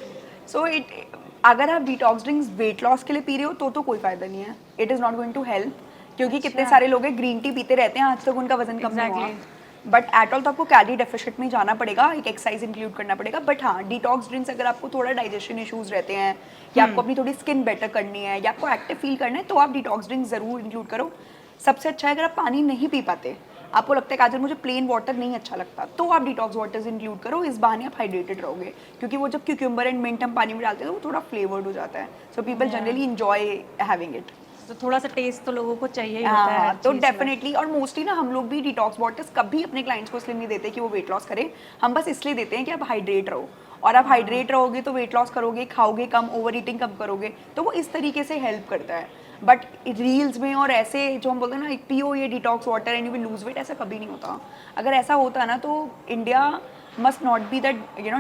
So it, अगर आप detox drinks wait loss के लिए P रहे हो तो कोई फायदा नहीं है, it is not going to help, क्योंकि कितने अच्छा। सारे लोग हैं ग्रीन टी पीते रहते हैं आज तक उनका वजन कम नहीं हुआ। Exactly. बट एट ऑल तो आपको कैलोरी डेफिशिट में जाना पड़ेगा, एक एक्सरसाइज इंक्लूड करना पड़ेगा। बट हाँ, डिटॉक्स ड्रिंक्स अगर आपको थोड़ा डाइजेशन इश्यूज रहते हैं या आपको अपनी थोड़ी स्किन बेटर करनी है या आपको एक्टिव फील करना है तो आप डिटॉक्स ड्रिंक्स ज़रूर इंक्लूड करो। सबसे अच्छा है अगर आप पानी नहीं पी पाते, आपको लगता है कि आज मुझे प्लेन वाटर नहीं अच्छा लगता, तो आप डिटॉक्स वाटर्स इंक्लूड करो, इस बहाने आप हाइड्रेटेड रहोगे, क्योंकि वो जब क्यूक्यूम्बर एंड मिंट हम पानी में डालते हैं तो वो थोड़ा फ्लेवर्ड हो जाता है, so people generally enjoy having it. तो थोड़ा सा टेस्ट तो लोगों को चाहिए ही होता है हाँ, हर तो चीज़ में। डेफिनेटली, और मोस्टली ना हम लोग भी डिटॉक्स वाटर्स कभी अपने क्लाइंट्स को इसलिए नहीं देते कि वो वेट लॉस करें, हम बस इसलिए देते हैं कि आप हाइड्रेट रहो, और आप हाइड्रेट रहोगे तो वेट लॉस करोगे, खाओगे कम, ओवर ईटिंग कम करोगे, तो वो इस तरीके से हेल्प करता है। बट रील्स में और ऐसे जो हम बोलते हैं ना पियो ये detox water and you will lose weight, ऐसा कभी नहीं होता। अगर ऐसा होता ना तो India must not be that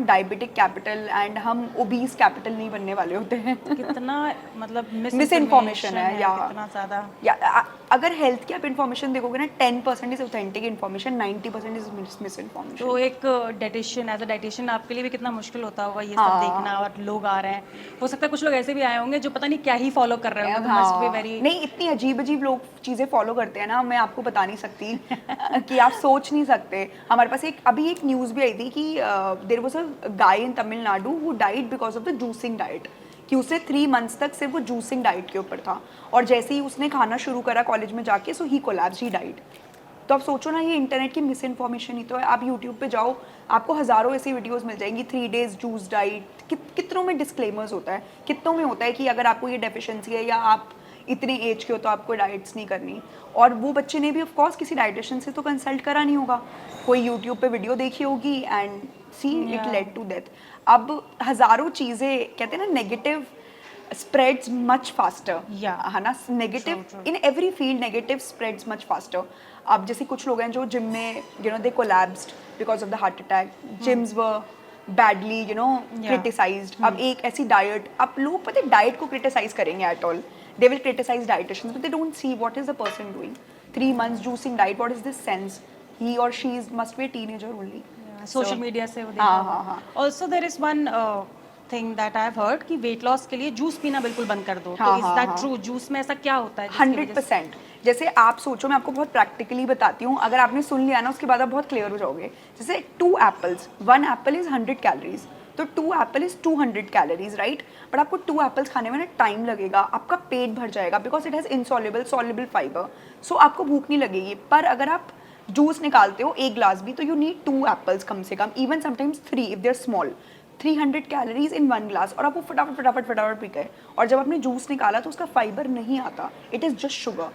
diabetic capital, and हम ओबीस कैपिटल नहीं बनने वाले होते हैं। कितना मतलब मिसइन्फॉर्मेशन है, या कितना ज़्यादा। या अगर हेल्थ की आप इन्फॉर्मेशन देखोगे ना 10% is authentic information, 90% is misinformation. तो एक डाइटिशियन, एज अ डाइटिशियन आपके लिए भी कितना मुश्किल होता होगा ये सब हाँ। देखना, और लोग आ रहे हैं, हो सकता है कुछ लोग ऐसे भी आए होंगे जो पता नहीं क्या ही फॉलो कर रहे होंगे, तो मस्ट बी वेरी। नहीं, इतनी अजीब अजीब लोग चीज़ें फॉलो करते हैं ना, मैं आपको बता नहीं सकती कि आप सोच नहीं सकते। हमारे पास अभी एक न्यूज़ भी आई थी कि there was a guy in Tamil Nadu who died because of the juicing diet, कि उसे 3 मंथ्स तक सिर्फ वो जूसिंग डाइट के ऊपर था, और जैसे ही उसने खाना शुरू करा कॉलेज में जाके, सो ही कोलैप्स, ही डाइड। तो आप सोचो ना, ये इंटरनेट की मिस इन्फॉर्मेशन ही तो है। आप यूट्यूब पे जाओ, आपको हज़ारों ऐसी वीडियोस मिल जाएंगी, 3 डेज जूस डाइट, कितनों में डिस्क्लेमर्स होता है, कितनों में होता है कि अगर आपको ये डेफिशिएंसी है या आप इतने एज के हो तो आपको डाइट्स नहीं करनी। और वो बच्चे ने भी ऑफ कोर्स किसी डाइटिशियन से तो कंसल्ट करा नहीं होगा, कोई यूट्यूब पे वीडियो देखी होगी and see it led to death. अब हज़ारों चीज़ें, कहते हैं ना negative spreads much faster, Yeah. है ना, negative True. In every field negative spreads much faster। अब जैसे कुछ लोग हैं जो जिम में they collapsed because of the heart attack, gyms were badly criticised. अब एक ऐसी डाइट, अब लोग पता है डाइट को क्रिटिसाइज करेंगे at all, they will criticise dietitians but they don't see what is the person doing. 3 months juicing diet, what is this sense? He or she must be a teenager only. Social media से वो देखा हाँ, होगा। हाँ, हाँ। Also there is one thing that I have heard कि wait loss के लिए जूस पीना बिल्कुल बंद कर दो, तो हाँ, इज हाँ, दैट हाँ। ट्रू? जूस में ऐसा क्या होता है जिसकी वजह से- 100%। जैसे आप सोचो, मैं आपको बहुत प्रैक्टिकली बताती हूँ, अगर आपने सुन लिया ना उसके बाद आप बहुत क्लियर हो जाओगे। जैसे 2 apples, 1 apple इज 100 कैलोरीज, तो 2 apple is 200 calories, right? But आपको 2 apples खाने में ना टाइम लगेगा, आपका पेट भर जाएगा because it has insoluble soluble fibre, so आपको भूख नहीं लगेगी। पर अगर आप जूस निकालते हो 1 ग्लास भी, तो यू नीड 2 apples कम से कम, even sometimes 3 if they are small. 300 calories in 1 glass, और आप वो फटाफट पी गए, और जब आपने जूस निकाला तो उसका फाइबर नहीं आता, it is just sugar.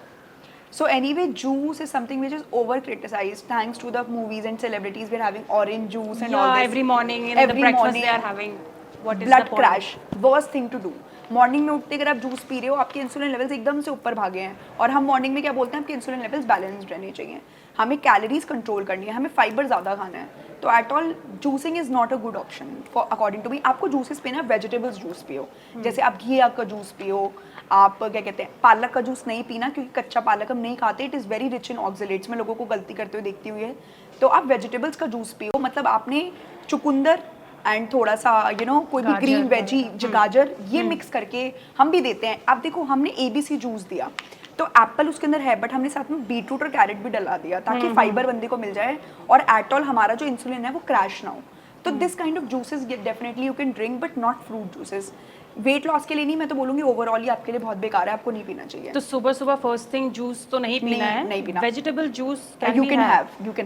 So anyway, juice is something which is over criticized thanks to the movies and celebrities. We're having orange juice and all Yeah, this. every morning in the Every breakfast morning, they are having. What is the blood point? Crash, worst thing to do. Morning में उठते अगर आप juice P रहे हो, आपके insulin levels एकदम से ऊपर भागे हैं, और हम मॉर्निंग में क्या बोलते हैं, आपके इंसुलिन लेवल्स बैलेंस्ड रहने चाहिए, हमें कैलोरीज कंट्रोल करनी है, हमें फाइबर ज़्यादा खाना है। तो at all juicing is not a good option for according to me. आपको जूसेस पीना, वेजिटेबल्स जूस पियो, जैसे आप घी का जूस पियो, आप क्या कहते हैं, पालक का जूस नहीं पीना क्योंकि कच्चा पालक हम नहीं खाते, it is very rich in oxalates. मैं लोगों को गलती करते हुए देखती हुई है। तो आप वेजिटेबल्स का जूस पियो, मतलब आपने चुकंदर एंड थोड़ा सा कोई भी गाजर ग्रीन वेजी, गाजर, ये मिक्स करके हम भी देते हैं। अब देखो, हमने ABC जूस दिया तो एप्पल उसके अंदर है, बट हमने साथ में बीटरूट और कैरेट भी डला दिया ताकि फाइबर बंदे को मिल जाए और एट ऑल हमारा जो इंसुलिन है वो क्रैश ना हो। तो this kind of juices definitely you can drink, but not fruit juices. Wait loss के लिए नहीं, मैं तो बोलूँगी ओवरऑल ही आपके लिए बहुत बेकार है, आपको नहीं पीना चाहिए। तो सुबह सुबह फर्स्ट थिंग जूस तो नहीं पीना है, नहीं पीना। Vegetable juice you can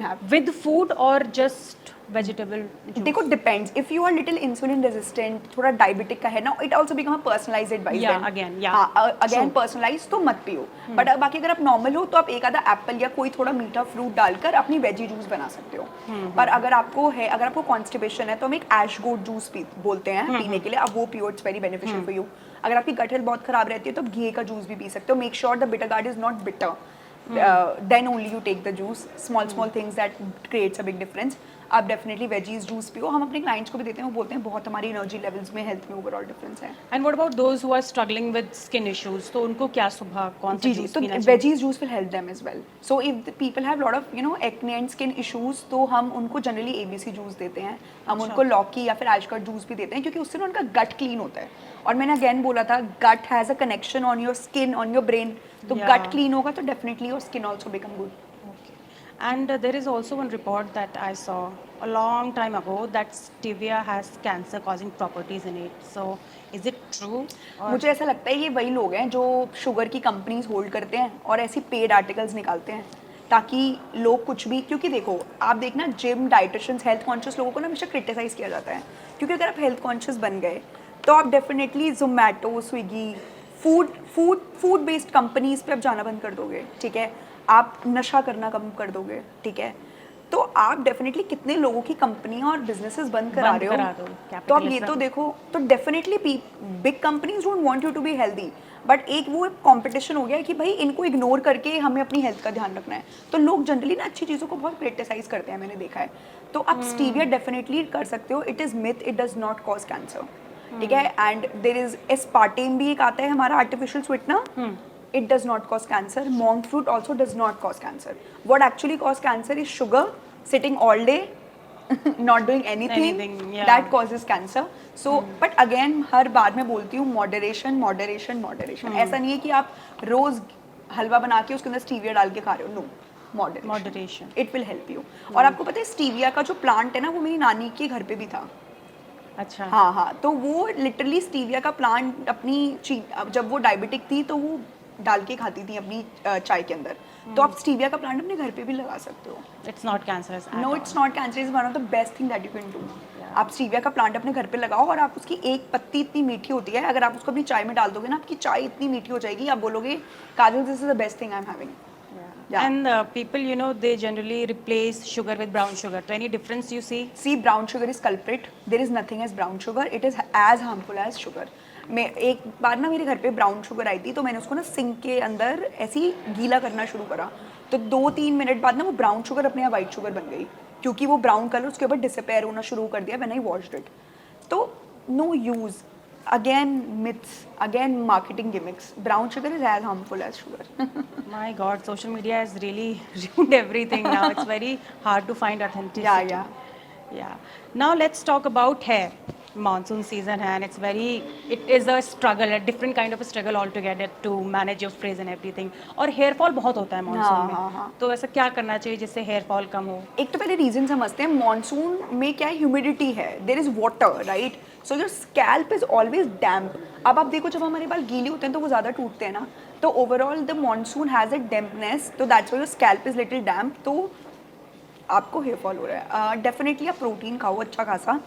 have with food और जस्ट वेजिटेबल। देखो, depends, if you are little insulin resistant, थोड़ा डायबिटिक का है ना, it also become a personalised advice. Again personalise तो मत पियो, बट बाकी अगर आप नॉर्मल हो तो आप एक आधा एप्पल या कोई थोड़ा मीठा फ्रूट डालकर अपनी वेजी जूस बना सकते हो। पर अगर आपको कॉन्स्टिपेशन है तो हम एक ऐश गोट जूस बोलते हैं पीने के लिए, अब वो पियो, it's very beneficial for you. अगर आपकी गट हेल्थ बहुत खराब रहती है तो आप घी का जूस भी पी सकते हो। Make sure the bitter gourd is not bitter, then only you take the juice. Small things that creates a big difference. आप डेफिनेटली वेजीज जूस पियो, हम अपने क्लाइंट्स को भी देते हैं, वो बोलते हैं बहुत हमारी एनर्जी लेवल्स में, हेल्थ में ओवरऑल डिफरेंस है। And what about those who are struggling with skin issues, तो उनको क्या सुबह कौन सा जी जूस तो पीना चाहिए? Veggies juice will help them as well. So if people have lot of acne and skin issues, तो हम उनको जनरली ABC जूस देते हैं, हम उनको लौकी या फिर एशकट जूस भी देते हैं, क्योंकि उससे ना उनका गट क्लीन होता है। और मैंने अगेन बोला था, gut has a connection on your skin, on your brain, तो गट क्लीन होगा तो definitely your skin also become good. And there is also one report that I saw a long time ago that stevia has cancer causing properties in it. So is it true? मुझे ऐसा लगता है ये वही लोग हैं जो sugar की कंपनीज होल्ड करते हैं और ऐसी पेड आर्टिकल्स निकालते हैं ताकि लोग कुछ भी, क्योंकि देखो आप देखना, जिम, डाइटिशियंस, हेल्थ कॉन्शियस लोगों को ना हमेशा क्रिटिसाइज किया जाता है, क्योंकि अगर आप हेल्थ कॉन्शियस बन गए तो आप definitely Zomato, Swiggy, food based companies पे आप जाना बंद कर दोगे, ठीक है, आप नशा करना कम कर दोगे, ठीक है, तो आप डेफिनेटली कितने लोगों की कंपनियां और बिजनेसेस बंद करा रहे हो। तो आप ये तो देखो, तो definitely big companies don't want you to be healthy, but एक वो कंपटीशन हो गया है कि भाई इनको इग्नोर करके हमें अपनी हेल्थ का ध्यान रखना है, तो लोग जनरली ना अच्छी चीज़ों को बहुत क्रिटिसाइज करते हैं, मैंने देखा है। तो आप स्टीविया डेफिनेटली कर सकते हो, it is myth, it does not cause cancer, ठीक है। एंड देयर इज एस्पार्टेम भी एक आता है हमारा artificial sweetener, it does not cause cancer. Monk fruit also does not cause cancer. What actually causes cancer is sugar, sitting all day, not doing anything, yeah. that causes cancer. So, but again, हर बार मैं बोलती हूँ moderation, moderation, moderation. ऐसा नहीं है कि आप रोज हलवा बना के उसके अंदर स्टीविया डाल के खा रहे हो, no. Moderation. It will help you. और आपको पता है स्टीविया का जो प्लांट है ना, वो मेरी नानी के घर पे भी था। अच्छा। हाँ, तो वो लिटरली स्टीविया का प्लांट अपनी जब वो डायबिटिक थी तो वो डाल के खाती थी अपनी चाय के अंदर। तो आप स्टीविया का प्लांट अपने घर पे भी लगा सकते हो। It's not cancerous. No, it's not cancer, is one of the best thing that you can do. आप स्टीविया का प्लांट अपने घर पे लगाओ और आप उसकी एक पत्ती इतनी मीठी होती है, अगर आप उसको अपनी चाय में डाल दोगे ना, आपकी चाय इतनी मीठी हो जाएगी, आप बोलोगे Kajal this is the best thing I am having. And people, they generally replace sugar with brown sugar. So any difference you see? See, brown sugar is culprit. There is nothing as brown sugar. It is as harmful as sugar. मैं एक बार ना मेरे घर पे brown sugar I थी, तो मैंने उसको ना सिंक के अंदर ऐसे ही गीला करना शुरू करा, तो 2-3 मिनट बाद ना वो ब्राउन शुगर अपने आप वाइट शुगर बन गई, क्योंकि वो ब्राउन कलर उसके ऊपर डिसअपेयर होना शुरू कर दिया व्हेन आई वॉश्ड इट। तो no use, again myths, again marketing gimmicks. Brown sugar is as harmful as sugar. My God, social media has really ruined everything now. It's very hard to find authenticity. Yeah. Now let's talk about hair. Monsoon season है, and it is a struggle, a different kind of a struggle altogether to manage your frizz and everything. और hair fall बहुत होता है monsoon में, तो ऐसा क्या करना चाहिए जिससे hair fall कम हो? एक तो पहले रीजन समझते हैं, मानसून में क्या है, ह्यूमिडिटी है, there is water, right, so your scalp is always damp. अब आप देखो, जब हमारे बाल गीले होते हैं तो वो ज़्यादा टूटते हैं ना, तो overall the monsoon has a dampness, so that's why your scalp is little damp, तो आपको हेयर फॉल हो रहा है। डेफिनेटली आप प्रोटीन खाओ अच्छा खासा,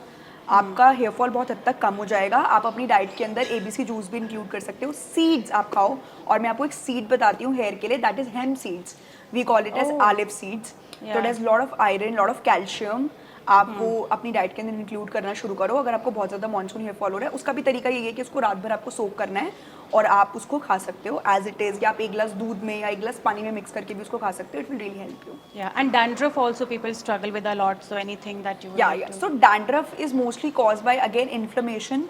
आपका हेयर फॉल बहुत हद तक कम हो जाएगा. आप अपनी डाइट के अंदर ABC जूस भी इंक्लूड कर सकते हो. सीड्स आप खाओ, और मैं आपको एक सीड बताती हूँ हेयर के लिए, that is hemp seeds. We call it as olive seeds. तो it has lot of iron, lot of calcium. आप वो अपनी डाइट के अंदर इंक्लूड करना शुरू करो. अगर आपको बहुत ज़्यादा मॉनसून हेयर फॉल हो रहा है, उसका भी तरीका ये है कि उसको रात भर आपको सोक करना है और आप उसको खा सकते हो एज इट इज़, या आप एक गिलास दूध में या एक गिलास पानी में मिक्स करके भी उसको खा सकते हो. It will really help you. Yeah, and dandruff also people struggle with a lot. So anything that you would Yeah, like yeah. to. So dandruff is mostly caused by again inflammation,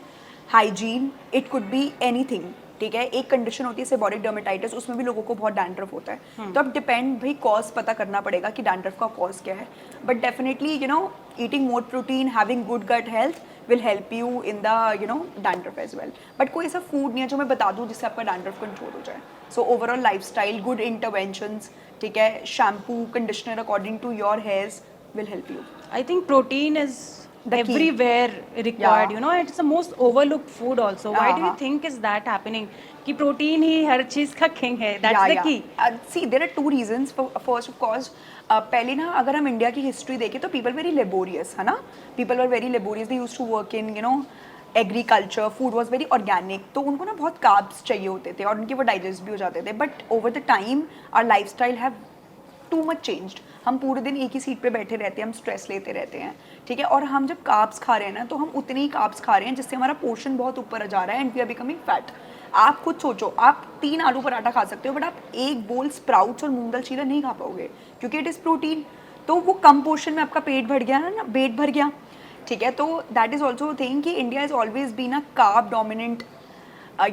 hygiene. It could be anything. ठीक है, एक condition होती है seborrheic dermatitis, उसमें भी लोगों को बहुत डैंड्रफ होता है. तो अब डिपेंड भाई कॉज पता करना पड़ेगा कि डैंड्रफ का कॉज क्या है. But definitely you know eating more protein, having good gut health will help you in the you know dandruff as well. बट कोई ऐसा फूड नहीं है जो मैं बता दूँ जिससे आपका डैंड्रफ कंट्रोल हो जाए. So overall lifestyle, good interventions, ठीक है, shampoo, conditioner according to your hairs will help you. I think protein is The key. everywhere required. Yeah. You know, it's the most overlooked food also. Why do you हाँ. think is that happening? कि protein ही हर चीज का king है. That's the key. See, there are two reasons. First, of course, पहले ना अगर हम India की हिस्ट्री देखें तो people very laborious, है ना? People were very laborious. They used to work in, you know, agriculture. Food was very organic, तो उनको ना बहुत कार्ब्स चाहिए होते थे और उनके वो डाइजेस्ट भी हो जाते थे. But over the time our lifestyle have too much changed. हम पूरे दिन एक ही सीट पे बैठे रहते हैं, हम स्ट्रेस लेते रहते हैं, ठीक है. और हम जब कार्ब्स खा रहे हैं ना, तो हम उतने ही कार्ब्स खा रहे हैं जिससे हमारा पोर्शन बहुत ऊपर जा रहा है and we are becoming fat. आप खुद सोचो, आप 3 आलू पराठा खा सकते हो बट आप एक बोल स्प्राउट्स और मूंग दाल चीला नहीं खा पाओगे क्योंकि इट इज़ प्रोटीन. तो वो कम पोर्शन में आपका पेट भर गया ना, पेट भर गया, ठीक है. तो दैट इज ऑल्सो थिंग कि India is always been a carb dominant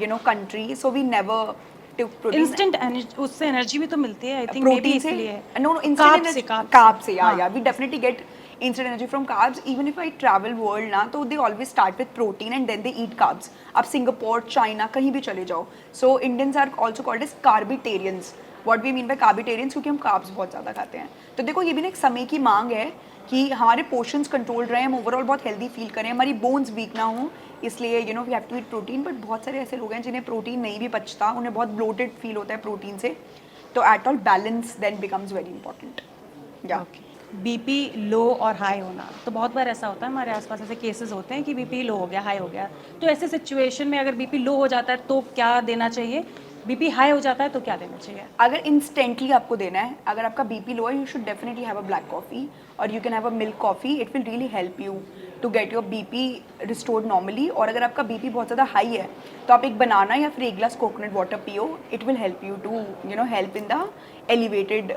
you know country, so we never Instant energy, उससे एनर्जी भी तो मिलती है. I think maybe protein से इसलिए. no instant Carbs energy से, carbs carbs से. से yeah, we definitely get instant energy from carbs. Even if I travel world ना, तो they always start with protein and then they eat carbs. आप Singapore, China कहीं भी चले जाओ, so Indians are also called as carbitarians. What we mean by carbitarians, क्योंकि हम carbs बहुत ज़्यादा खाते हैं. तो देखो ये भी ना एक समय की मांग है कि हमारे पोर्शंस कंट्रोल रहे, हम ओवरऑल बहुत हेल्दी फील करें, हमारी बोन्स वीक ना हो, इसलिए you know we have to eat protein. But बहुत सारे ऐसे लोग हैं जिन्हें प्रोटीन नहीं भी पचता, उन्हें बहुत ब्लोटेड फील होता है प्रोटीन से. तो at all balance then becomes very important. या बीपी लो और हाई होना, तो बहुत बार ऐसा होता है, हमारे आसपास ऐसे केसेस होते हैं कि बीपी लो हो गया, हाई हो गया. तो ऐसे सिचुएशन में अगर बीपी लो हो जाता है तो क्या देना चाहिए, बीपी हाई हो जाता है तो क्या देना चाहिए? अगर इंस्टेंटली आपको देना है, अगर आपका बीपी लो है, you should definitely have a black coffee और you can have a milk coffee. It will really help you to get your BP restored normally. और अगर आपका बीपी बहुत ज़्यादा हाई है तो आप एक बनाना या फिर एक गिलास कोकोनट वाटर पियो. It will help you to you know help in the elevated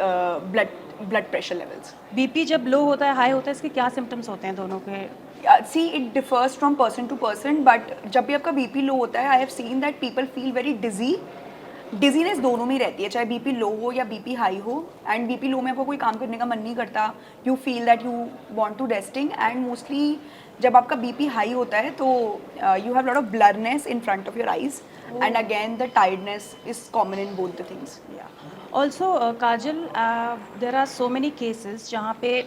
blood pressure levels. BP जब लो होता है, हाई होता है, इसके क्या सिम्टम्स होते हैं दोनों के? See it differs from person to person, but जब भी आपका बीपी लो होता है, I have seen that people feel very dizzy. Dizziness दोनों में ही रहती है, चाहे बीपी लो हो या बीपी हाई हो. एंड बीपी लो में आपको कोई काम करने का मन नहीं करता, you feel that you want to resting. And mostly जब आपका बीपी हाई होता है तो you have lot of blurriness in front of your eyes and again the tiredness is common in both the things. Also Kajal, there are so many cases जहाँ पे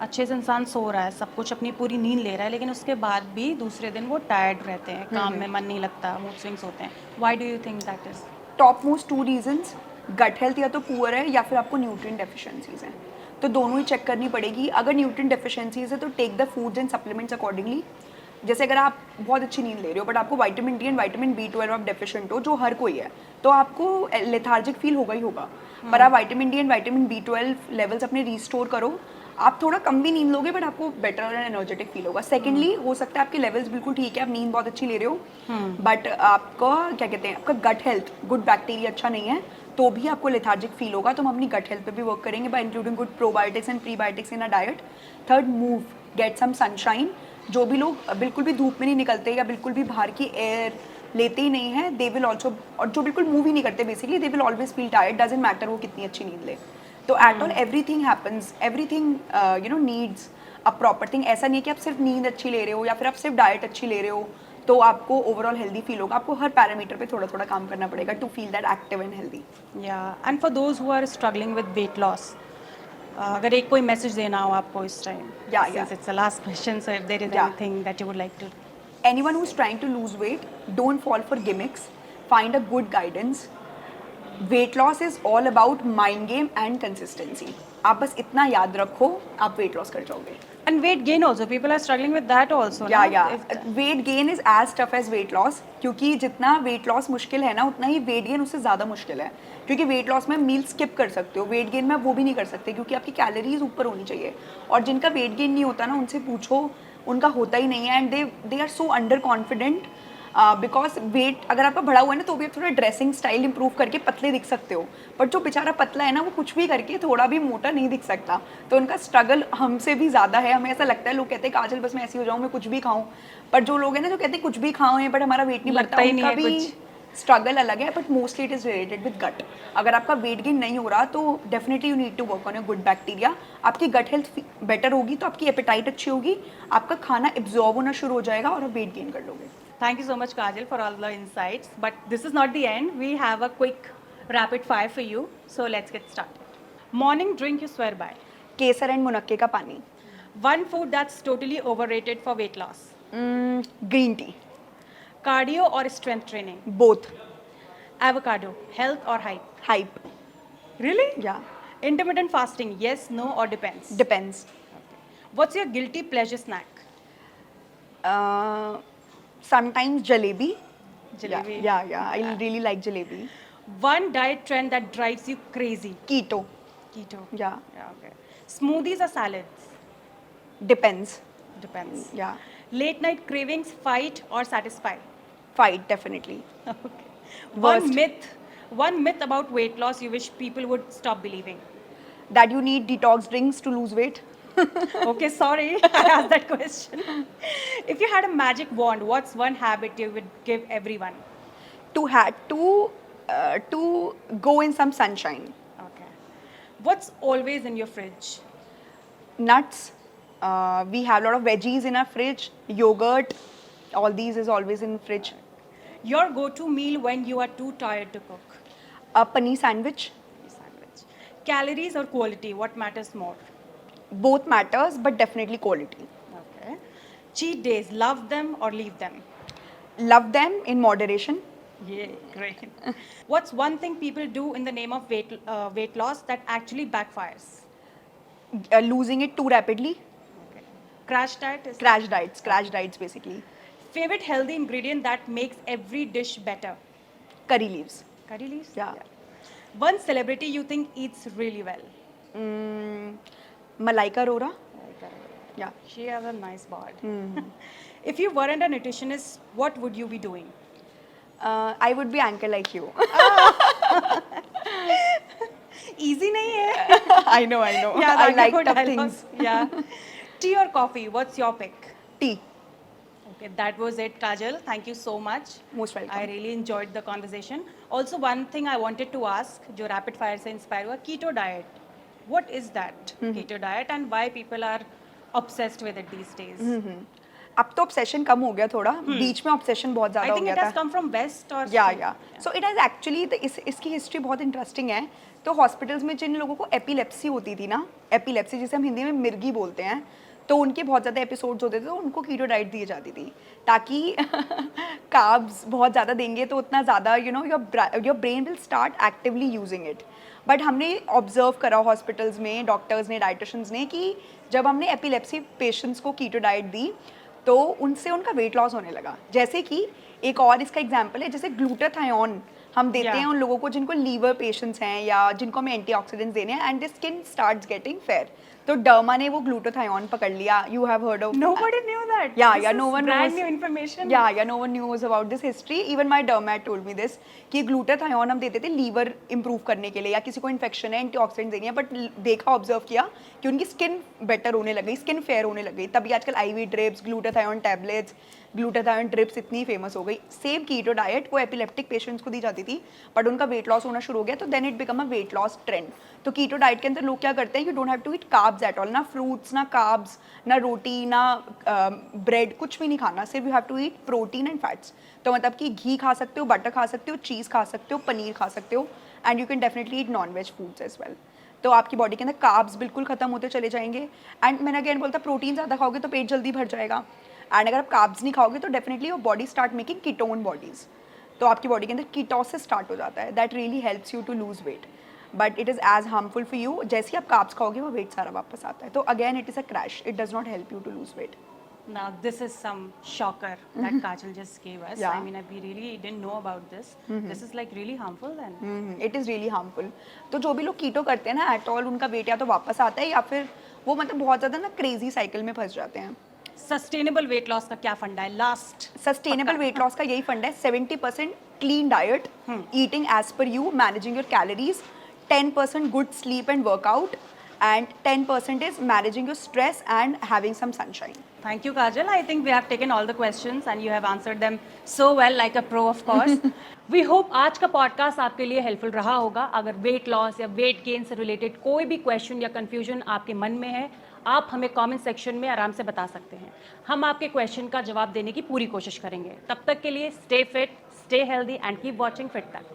अच्छे से इंसान सो रहा है, सब कुछ अपनी पूरी नींद ले रहा है, लेकिन उसके बाद भी दूसरे दिन वो टायर्ड रहते हैं, काम में मन नहीं लगता, मूड स्विंग्स होते हैं. Why do you think that is? Top most 2 reasons, gut health या तो पुअर है या फिर आपको न्यूट्रिएंट डेफिशिएंसीज हैं. तो दोनों ही चेक करनी पड़ेगी. अगर न्यूट्रिएंट डेफिशिएंसीज है तो take the foods and supplements accordingly. जैसे अगर आप बहुत अच्छी नींद ले रहे हो बट आपको vitamin D and vitamin B12 आप डेफिशिएंट हो, जो हर कोई है, तो आपको लेथार्जिक फील होगा ही होगा. पर आप vitamin D and vitamin B12 levels अपने रिस्टोर करो, आप थोड़ा कम भी नींद लोगे बट आपको बेटर एंड एनर्जेटिक फील होगा. सेकेंडली हो सकता है आपके लेवल्स बिल्कुल ठीक है, आप नींद बहुत अच्छी ले रहे हो, बट आपका क्या कहते हैं, आपका गट हेल्थ, गुड बैक्टीरिया अच्छा नहीं है, तो भी आपको लेथार्जिक फील होगा. तो हम अपनी गट हेल्थ पे भी वर्क करेंगे by including good probiotics and prebiotics in a diet. Third, move, get some sunshine. जो भी लोग बिल्कुल भी धूप में नहीं निकलते या बिल्कुल भी बाहर की एयर लेते ही नहीं है, दे विल ऑल्सो, और जो बिल्कुल मूव ही नहीं करते basically, they will always feel tired, doesn't matter वो कितनी अच्छी नींद ले. तो at all everything happens, everything you know needs a proper thing. ऐसा नहीं है कि आप सिर्फ नींद अच्छी ले रहे हो या फिर आप सिर्फ डाइट अच्छी ले रहे हो तो आपको ओवरऑल हेल्दी फील होगा. आपको हर पैरामीटर पे थोड़ा थोड़ा काम करना पड़ेगा to feel that active and healthy. Yeah and for those who are struggling with weight loss, अगर एक कोई मैसेज देना हो आपको इस time, it's the last question, so if there is anything that you would like to. Anyone who's trying to lose weight, don't fall for gimmicks, find a good guidance. Weight loss is all about mind game and consistency. आप बस इतना याद रखो, आप weight loss कर जाओगे. And weight gain also, people are struggling with that also. या ना? या If- weight gain is as tough as weight loss, क्योंकि जितना वेट लॉस मुश्किल है ना उतना ही वेट गेन उससे ज़्यादा मुश्किल है, क्योंकि वेट लॉस में मील स्किप कर सकते हो, वेट गेन में वो भी नहीं कर सकते क्योंकि आपकी कैलोरीज ऊपर होनी चाहिए, और जिनका वेट गेन नहीं होता ना उनसे पूछो, उनका होता ही नहीं है, and they are so under confident because weight अगर आपका बढ़ा हुआ है ना तो भी आप थोड़ा ड्रेसिंग स्टाइल इंप्रूव करके पतले दिख सकते हो, बट जो बेचारा पतला है ना वो कुछ भी करके थोड़ा भी मोटा नहीं दिख सकता, तो उनका स्ट्रगल हमसे भी ज़्यादा है। हमें ऐसा लगता है, लोग कहते हैं काजल बस मैं ऐसी हो जाऊँ, मैं कुछ भी खाऊं, पर जो लोग हैं ना जो कहते हैं कुछ भी खाओ बट हमारा वेट नहीं लगता बढ़ता, ही नहीं उनका है भी कुछ। स्ट्रगल अलग है, but mostly it is related with gut. अगर आपका वेट गेन नहीं हो रहा तो definitely you need to work on a good bacteria, आपकी गट हेल्थ बेटर होगी तो आपकी एपेटाइट अच्छी होगी, आपका खाना एब्जॉर्ब होना शुरू हो जाएगा और आप वेट गेन कर लोगे। Thank you so much, Kajal, for all the insights. But this is not the end. We have a quick rapid fire for you. So let's get started. Morning drink you swear by. केसर and मुनक्के का पानी। One food that's totally overrated for weight loss. Green tea. Cardio or strength training. Both. Avocado, health or hype. Hype. Really? या Intermittent fasting, yes, no, or depends. Depends. What's your guilty pleasure snack? Sometimes jalebi. Jalebi. या I really like jalebi. One diet trend that drives you crazy. Keto. Keto. या Yeah, okay. Smoothies or salads? Depends. Depends. या Late night cravings, fight or satisfy? Fight definitely. Okay. Worst. One myth about weight loss you wish people would stop believing. That you need detox drinks to lose weight. Okay, sorry, I asked that question. If you had a magic wand, what's one habit you would give everyone? To go in some sunshine. Okay. What's always in your fridge? Nuts. We have a lot of veggies in our fridge. Yogurt. All these is always in fridge. Your go-to meal when you are too tired to cook? A paneer sandwich. Sandwich. Calories or quality? What matters more? Both matters, but definitely quality. Okay. Cheat days, love them or leave them? Love them in moderation. Yeah, great. What's one thing people do in the name of weight loss that actually backfires? Losing it too rapidly. Okay. Crash diet is Crash diets basically. favorite healthy ingredient that makes every dish better? Curry leaves. Curry leaves? Yeah. One celebrity you think eats really well? Malaika Arora. Yeah. She has a nice bod. If you weren't a nutritionist, what would you be doing? I would be anchor like you. Easy nahi hai. I know. Yeah, I that's like a good tough dialogue. things. Yeah. Tea or coffee? What's your pick? Tea. Okay, that was it, Kajal. Thank you so much. Most welcome. I really enjoyed the conversation. Also, one thing I wanted to ask, जो rapid fire से inspire हुआ, keto diet. What is that keto diet and why people are obsessed with it these days? अब तो obsession कम हो गया थोड़ा, बीच में obsession बहुत I ज़्यादा हो think गया it has था। come from West or या सो इट हैज़ एक्चुअली, इसकी हिस्ट्री बहुत इंटरेस्टिंग है। तो हॉस्पिटल्स में जिन लोगों को एपिलेप्सी होती थी ना, एपिलेप्सी जिसे हम हिंदी में मिर्गी बोलते हैं, तो उनके बहुत ज़्यादा एपिसोड्स होते थे, तो उनको कीटो डाइट दी जाती थी ताकि कार्ब्स बहुत ज़्यादा देंगे तो उतना ज़्यादा your brain will start actively using it. But हमने ऑब्जर्व करा हॉस्पिटल्स में, डॉक्टर्स ने, डाइटिशियंस ने, कि जब हमने एपिलेप्सी पेशेंट्स को कीटो डाइट दी तो उनसे उनका वेट लॉस होने लगा। जैसे कि एक और इसका एग्जांपल है, जैसे ग्लूटाथायोन हम देते हैं उन लोगों को जिनको लीवर पेशेंट्स हैं या जिनको हमें एंटीऑक्सीडेंट्स देने हैं, and the skin starts getting fair. तो डर्मा ने वो ग्लूटाथायोन पकड़ लिया। You have heard of? Nobody knew that. Yeah, This yeah, is no one brand knows. new information. Yeah, no one knows about this history. Even my dermat told me this कि glutathione हम देते थे liver improve करने के लिए या किसी को इन्फेक्शन है, एंटीऑक्सीडेंट देनी है, बट देखा, ऑब्जर्व किया कि उनकी स्किन बेटर होने लग गई, स्किन फेयर होने लग गई। तभी आजकल IV drips, glutathione tablets, glutathione drips इतनी फेमस हो गई। सेम कीटो डाइट वो एपिलेप्टिक पेशेंट्स को दी जाती थी, बट उनका वेट लॉस होना शुरू हो गया, तो then it become a weight loss trend. तो कीटो डाइट के अंदर लोग क्या करते हैं, you don't have to eat carbs at all, ना फ्रूट्स, ना कार्ब्स, ना रोटी, ना ब्रेड, कुछ भी नहीं खाना, सिर्फ you have to eat protein and fats. तो मतलब कि घी खा सकते हो, बटर खा सकते हो, चीज़ खा सकते हो, पनीर खा सकते हो, and you can definitely eat non veg foods as well. तो आपकी बॉडी के अंदर कार्ब्स बिल्कुल खत्म होते चले जाएंगे। एंड मैंने अगेन बोलता, प्रोटीन ज़्यादा खाओगे तो पेट जल्दी भर जाएगा, एंड अगर आप कार्ब्स नहीं खाओगे तो definitely your body start making ketone bodies, तो आपकी बॉडी के अंदर कीटोसिस स्टार्ट हो जाता है। That really helps you to lose weight. But it is as harmful for you. जैसे ही आप कार्ब्स खाओगे वो वेट सारा वापस आता है. तो again it is a crash. It does not help you to lose weight. Now, this is some shocker that Kajal just gave us. Yeah. I mean, we really didn't know about this. This is like really harmful then. It is really harmful. तो जो भी लोग कीटो करते हैं ना at all, उनका wait या तो वापस आता है या फिर वो मतलब बहुत ज़्यादा ना क्रेजी साइकिल में फंस जाते हैं. Sustainable weight loss का क्या फंडा है? Last. सस्टेनेबल वेट लॉस का यही फंड है. 70% clean diet, eating as per you, managing your calories, 10% good sleep and workout, and 10% is managing your stress and having some sunshine. Thank you, Kajal. I think we have taken all the questions and you have answered them so well, like a pro, of course. We hope आज का podcast आपके लिए helpful रहा होगा. अगर wait loss या weight gain से related कोई भी क्वेश्चन या कंफ्यूजन आपके मन में है, आप हमें कमेंट सेक्शन में आराम से बता सकते हैं. हम आपके क्वेश्चन का जवाब देने की पूरी कोशिश करेंगे. तब तक के लिए stay fit, stay healthy and keep watching fit तक.